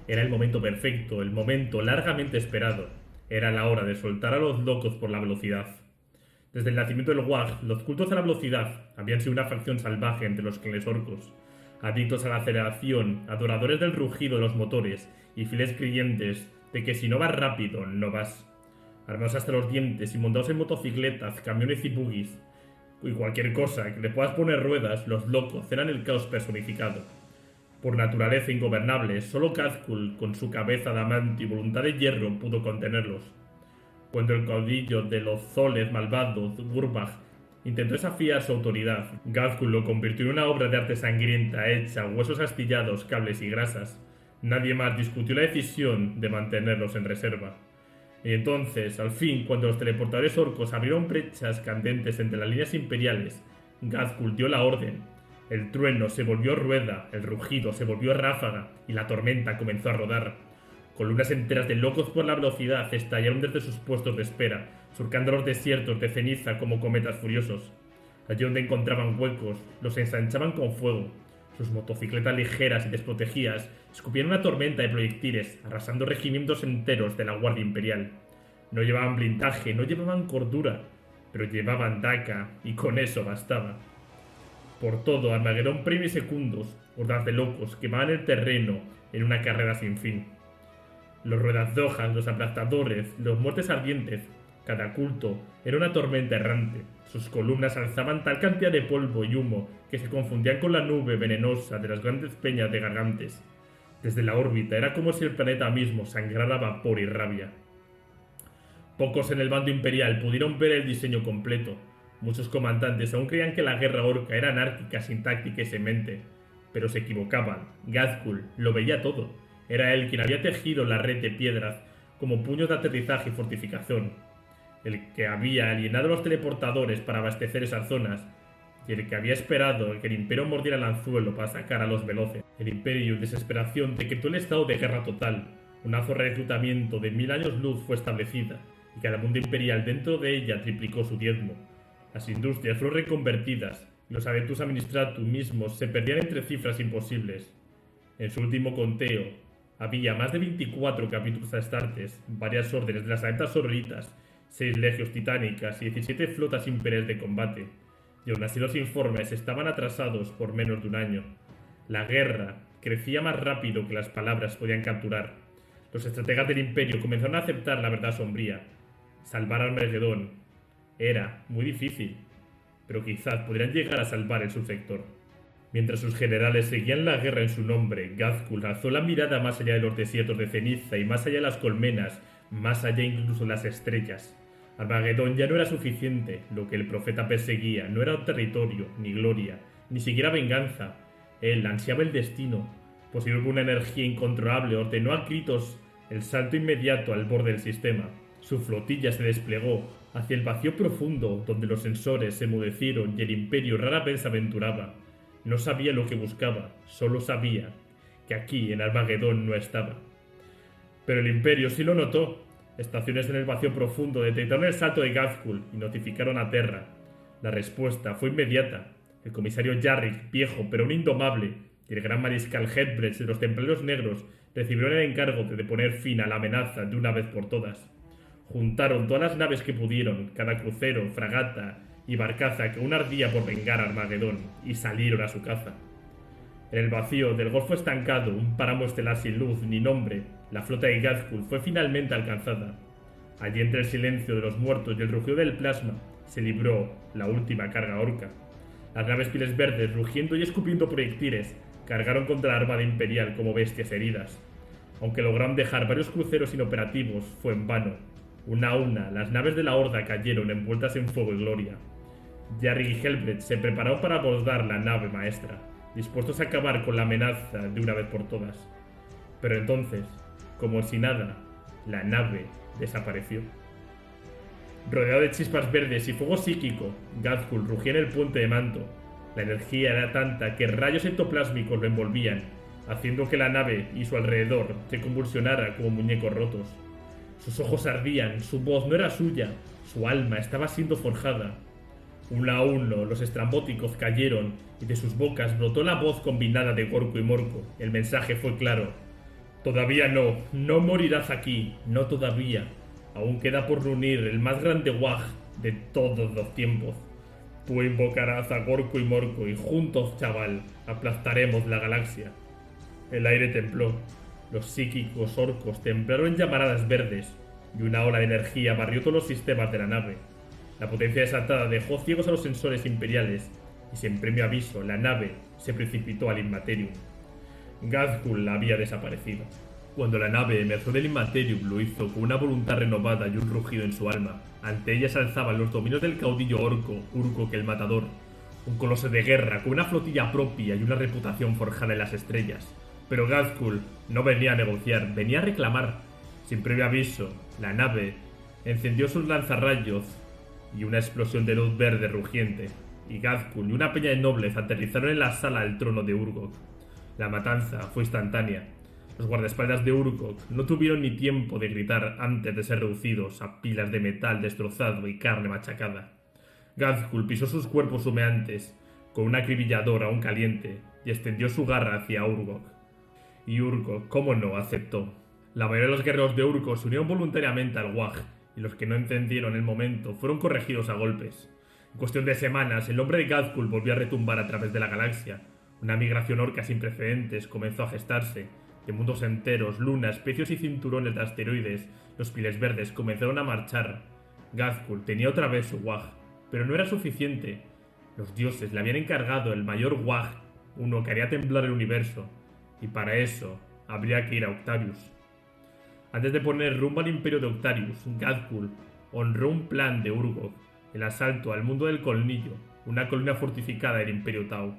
Era el momento perfecto, el momento largamente esperado. Era la hora de soltar a los locos por la velocidad. Desde el nacimiento del WAG, los cultos a la velocidad habían sido una facción salvaje entre los clanes orcos. Adictos a la aceleración, adoradores del rugido de los motores y fieles creyentes de que si no vas rápido, no vas. Armados hasta los dientes y montados en motocicletas, camiones y buggies, y cualquier cosa que le puedas poner ruedas, los locos eran el caos personificado. Por naturaleza ingobernables, solo Ghazghkull, con su cabeza de amante y voluntad de hierro, pudo contenerlos. Cuando el caudillo de los Zoles malvados, Gurbach, intentó desafiar su autoridad, Ghazghkull lo convirtió en una obra de arte sangrienta hecha huesos astillados, cables y grasas. Nadie más discutió la decisión de mantenerlos en reserva. Y entonces, al fin, cuando los teleportadores orcos abrieron brechas candentes entre las líneas imperiales, Ghazghkull dio la orden. El trueno se volvió rueda, el rugido se volvió ráfaga y la tormenta comenzó a rodar. Columnas enteras de locos por la velocidad estallaron desde sus puestos de espera, surcando los desiertos de ceniza como cometas furiosos. Allí donde encontraban huecos, los ensanchaban con fuego. Sus motocicletas ligeras y desprotegidas escupían una tormenta de proyectiles, arrasando regimientos enteros de la Guardia Imperial. No llevaban blindaje, no llevaban cordura, pero llevaban daca, y con eso bastaba. Por todo, Armagedón premio y secundos, hordas de locos quemaban el terreno en una carrera sin fin. Los ruedas dojas, los aplastadores, los muertes ardientes, cada culto era una tormenta errante. Sus columnas alzaban tal cantidad de polvo y humo que se confundían con la nube venenosa de las grandes peñas de gargantes. Desde la órbita era como si el planeta mismo sangrara vapor y rabia. Pocos en el bando imperial pudieron ver el diseño completo. Muchos comandantes aún creían que la guerra orca era anárquica, sin táctica y sin mente. Pero se equivocaban. Ghazghkull lo veía todo. Era él quien había tejido la red de piedras como puños de aterrizaje y fortificación. El que había alienado los teleportadores para abastecer esas zonas. Y el que había esperado que el imperio mordiera el anzuelo para sacar a los veloces. El imperio, en desesperación, decretó el estado de guerra total. Una zona de reclutamiento de 1000 años luz fue establecida, y cada mundo imperial dentro de ella triplicó su diezmo. Las industrias fueron reconvertidas, y los Adeptus Administratum mismos se perdían entre cifras imposibles. En su último conteo, había más de 24 capítulos astartes, varias órdenes de las Adeptas Sororitas, 6 legios titánicas y 17 flotas imperiales de combate, y aún así los informes estaban atrasados por menos de un año. La guerra crecía más rápido que las palabras podían capturar. Los estrategas del Imperio comenzaron a aceptar la verdad sombría. Salvar Armagedón era muy difícil, pero quizás podrían llegar a salvar el subsector. Mientras sus generales seguían la guerra en su nombre, Ghazghkull alzó la mirada más allá de los desiertos de ceniza y más allá de las colmenas, más allá incluso de las estrellas. Armagedón ya no era suficiente, lo que el profeta perseguía no era territorio, ni gloria, ni siquiera venganza. Él ansiaba el destino. Poseído por una energía incontrolable, ordenó a gritos el salto inmediato al borde del sistema. Su flotilla se desplegó hacia el vacío profundo, donde los sensores se enmudecieron y el Imperio rara vez se aventuraba. No sabía lo que buscaba, solo sabía que aquí, en Armagedón, no estaba. Pero el Imperio sí lo notó. Estaciones en el vacío profundo detectaron el salto de Ghazghkull y notificaron a Terra. La respuesta fue inmediata. El comisario Yarrick, viejo pero un indomable, y el gran mariscal Headbrecht de los Templarios Negros recibieron el encargo de poner fin a la amenaza de una vez por todas. Juntaron todas las naves que pudieron, cada crucero, fragata y barcaza que aún ardía por vengar a Armagedón, y salieron a su caza. En el vacío del Golfo estancado, un páramo estelar sin luz ni nombre, la flota de Ghazghkull fue finalmente alcanzada. Allí, entre el silencio de los muertos y el rugido del plasma, se libró la última carga orca. Las naves pieles verdes, rugiendo y escupiendo proyectiles, cargaron contra la armada imperial como bestias heridas. Aunque lograron dejar varios cruceros inoperativos, fue en vano. Una a una, las naves de la Horda cayeron envueltas en fuego y gloria. Yarrick y Helbrecht se prepararon para abordar la nave maestra, dispuestos a acabar con la amenaza de una vez por todas. Pero entonces, como si nada, la nave desapareció. Rodeado de chispas verdes y fuego psíquico, Ghazghkull rugía en el puente de manto. La energía era tanta que rayos ectoplásmicos lo envolvían, haciendo que la nave y su alrededor se convulsionara como muñecos rotos. Sus ojos ardían, su voz no era suya, su alma estaba siendo forjada. Uno a uno los estrambóticos cayeron y de sus bocas brotó la voz combinada de Gorko y Morko. El mensaje fue claro. Todavía no, no morirás aquí, no todavía. Aún queda por reunir el más grande Wag de todos los tiempos. Tú invocarás a Gorko y Morko y juntos, chaval, aplastaremos la galaxia. El aire tembló. Los psíquicos orcos templaron en llamaradas verdes y una ola de energía barrió todos los sistemas de la nave. La potencia desatada dejó ciegos a los sensores imperiales y sin premio aviso la nave se precipitó al Immaterium. Ghazghkull había desaparecido. Cuando la nave emergió del Immaterium lo hizo con una voluntad renovada y un rugido en su alma. Ante ella se alzaban los dominios del caudillo orco, Uruk el Matador, un coloso de guerra con una flotilla propia y una reputación forjada en las estrellas. Pero Ghazghkull no venía a negociar, venía a reclamar. Sin previo aviso, la nave encendió sus lanzarrayos y una explosión de luz verde rugiente, y Ghazghkull y una peña de nobles aterrizaron en la sala del trono de Uruk. La matanza fue instantánea. Los guardaespaldas de Uruk no tuvieron ni tiempo de gritar antes de ser reducidos a pilas de metal destrozado y carne machacada. Ghazghkull pisó sus cuerpos humeantes con un acribillador aún caliente y extendió su garra hacia Uruk. Y Uruk, cómo no, aceptó. La mayoría de los guerreros de Uruk se unieron voluntariamente al Wag, y los que no entendieron el momento fueron corregidos a golpes. En cuestión de semanas, el nombre de Ghazghkull volvió a retumbar a través de la galaxia. Una migración orca sin precedentes comenzó a gestarse. De mundos enteros, lunas, especios y cinturones de asteroides, los piles verdes comenzaron a marchar. Ghazghkull tenía otra vez su Wag, pero no era suficiente. Los dioses le habían encargado el mayor Wag, uno que haría temblar el universo, y para eso habría que ir a Octarius. Antes de poner rumbo al imperio de Octarius, Ghazghkull honró un plan de Uruk, el asalto al mundo del Colmillo, una colina fortificada del imperio Tau.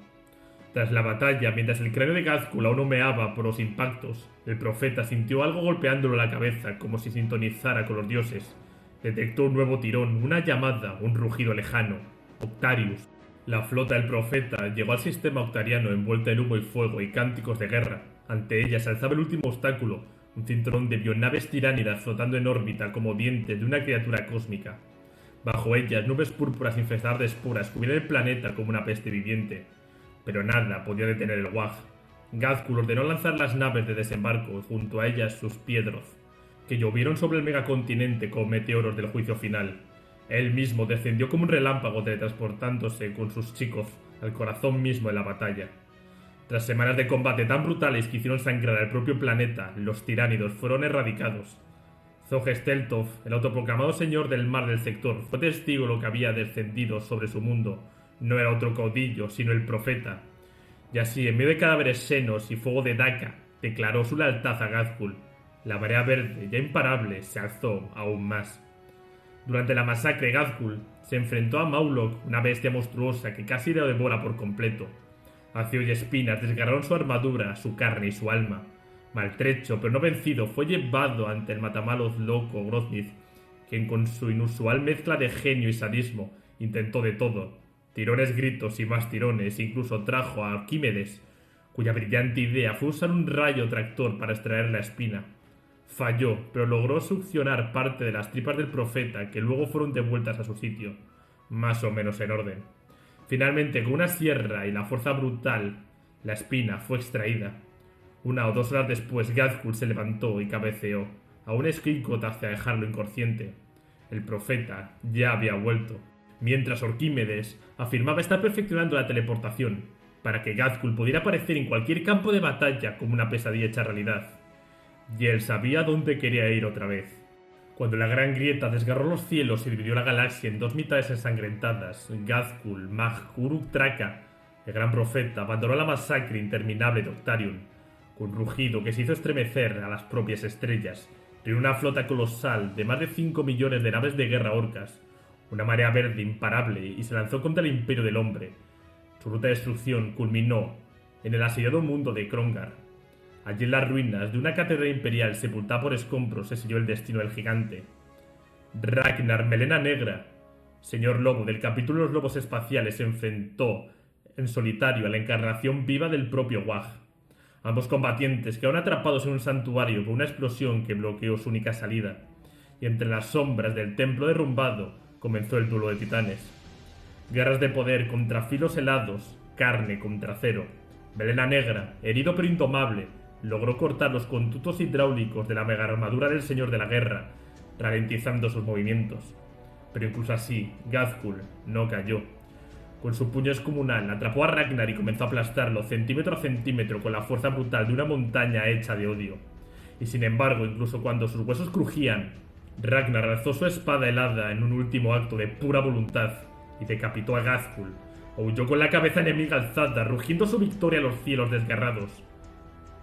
Tras la batalla, mientras el cráneo de Ghazghkull aún humeaba por los impactos, el profeta sintió algo golpeándolo la cabeza como si sintonizara con los dioses. Detectó un nuevo tirón, una llamada, un rugido lejano. Octarius. La flota del profeta llegó al sistema octariano envuelta en humo y fuego y cánticos de guerra. Ante ella se alzaba el último obstáculo, un cinturón de bionaves tiránidas flotando en órbita como dientes de una criatura cósmica. Bajo ellas, nubes púrpuras infestadas de esporas cubrían el planeta como una peste viviente. Pero nada podía detener el Wag. Gazkul ordenó lanzar las naves de desembarco y junto a ellas sus Piedroth, que llovieron sobre el megacontinente como meteoros del juicio final. Él mismo descendió como un relámpago teletransportándose con sus chicos al corazón mismo de la batalla. Tras semanas de combate tan brutales que hicieron sangrar al propio planeta, los tiránidos fueron erradicados. Zoge Steltov, el autoproclamado señor del mar del sector, fue testigo de lo que había descendido sobre su mundo. No era otro caudillo, sino el profeta. Y así, en medio de cadáveres senos y fuego de Daka, declaró su lealtad a Gazkul. La marea verde, ya imparable, se alzó aún más. Durante la masacre, Gazkul se enfrentó a Maulok, una bestia monstruosa que casi lo devora por completo. Acero y espinas desgarraron su armadura, su carne y su alma. Maltrecho, pero no vencido, fue llevado ante el matamalos loco Groznyk, quien con su inusual mezcla de genio y sadismo intentó de todo. Tirones, gritos y más tirones, incluso trajo a Arquímedes, cuya brillante idea fue usar un rayo tractor para extraer la espina. Falló, pero logró succionar parte de las tripas del profeta, que luego fueron devueltas a su sitio, más o menos en orden. Finalmente, con una sierra y la fuerza brutal, la espina fue extraída. 1 o 2 horas después, Gazkul se levantó y cabeceó, a un esquincote hacia dejarlo inconsciente. El profeta ya había vuelto, mientras Orquímedes afirmaba estar perfeccionando la teleportación, para que Gazkul pudiera aparecer en cualquier campo de batalla como una pesadilla hecha realidad. Y él sabía dónde quería ir otra vez. Cuando la gran grieta desgarró los cielos y dividió la galaxia en 2 mitades ensangrentadas, Gazkul Uruk Traka, el gran profeta, abandonó la masacre interminable de Octarion, con un rugido que se hizo estremecer a las propias estrellas, reunió una flota colosal de más de 5 millones de naves de guerra orcas, una marea verde imparable, y se lanzó contra el imperio del hombre. Su ruta de destrucción culminó en el asediado mundo de Krongar. Allí en las ruinas de una catedral imperial sepultada por escombros se selló el destino del gigante. Ragnar Melena Negra, señor lobo del capítulo de los lobos espaciales, se enfrentó en solitario a la encarnación viva del propio Wag. Ambos combatientes quedaron atrapados en un santuario por una explosión que bloqueó su única salida, y entre las sombras del templo derrumbado comenzó el duelo de titanes. Guerras de poder contra filos helados, carne contra acero. Melena Negra, herido pero indomable, logró cortar los conductos hidráulicos de la mega armadura del señor de la guerra, ralentizando sus movimientos. Pero incluso así, Gazkul no cayó. Con su puño descomunal atrapó a Ragnar y comenzó a aplastarlo centímetro a centímetro con la fuerza brutal de una montaña hecha de odio. Y sin embargo, incluso cuando sus huesos crujían, Ragnar alzó su espada helada en un último acto de pura voluntad y decapitó a Gazkul, o huyó con la cabeza enemiga alzada, rugiendo su victoria a los cielos desgarrados.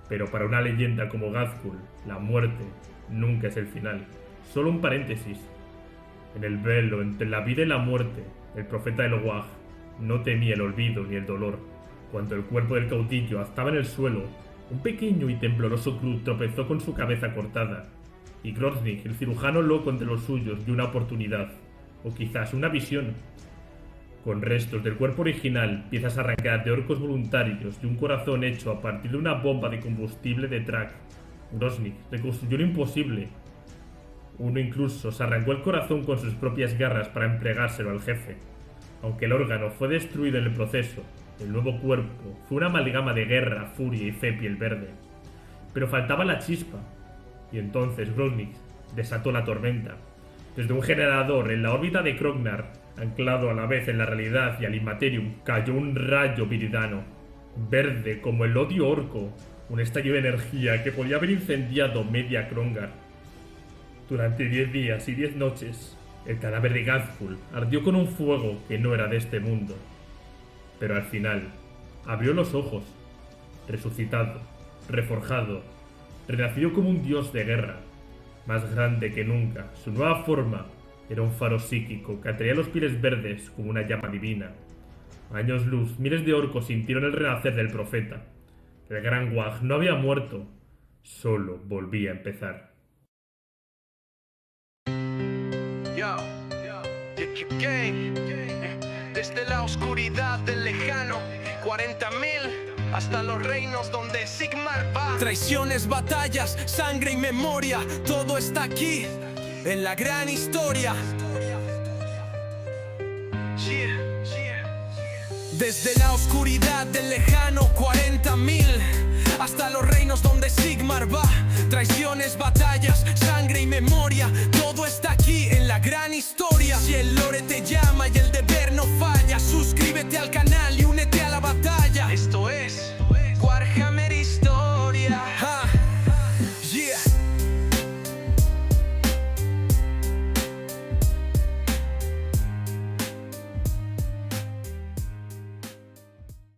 Pero para una leyenda como Gazkul, la muerte nunca es el final, solo un paréntesis. En el velo entre la vida y la muerte, el profeta del Wag no temía el olvido ni el dolor. Cuando el cuerpo del caudillo estaba en el suelo, un pequeño y tembloroso Groot tropezó con su cabeza cortada, y Groznyk, el cirujano loco entre los suyos, vio una oportunidad, o quizás una visión. Con restos del cuerpo original, piezas arrancadas de orcos voluntarios y un corazón hecho a partir de una bomba de combustible de Trak, Groznyk reconstruyó lo imposible. Uno incluso se arrancó el corazón con sus propias garras para entregárselo al jefe. Aunque el órgano fue destruido en el proceso, el nuevo cuerpo fue una amalgama de guerra, furia y fe piel verde. Pero faltaba la chispa, y entonces Groznyk desató la tormenta. Desde un generador en la órbita de Krognar, anclado a la vez en la realidad y al Immaterium, cayó un rayo viridano, verde como el odio orco, un estallido de energía que podía haber incendiado media Krongar. Durante 10 días y 10 noches, el cadáver de Gazkul ardió con un fuego que no era de este mundo. Pero al final, abrió los ojos, resucitado, reforjado, renacido como un dios de guerra, más grande que nunca. Su nueva forma era un faro psíquico que atraía los pieles verdes como una llama divina. A años luz, miles de orcos sintieron el renacer del profeta. El gran Wag no había muerto, solo volvía a empezar. Desde la oscuridad del lejano 40.000 hasta los reinos donde Sigmar va. Traiciones, batallas, sangre y memoria, todo está aquí, en la gran historia. Desde la oscuridad del lejano 40.000 hasta los reinos donde Sigmar va. Traiciones, batallas,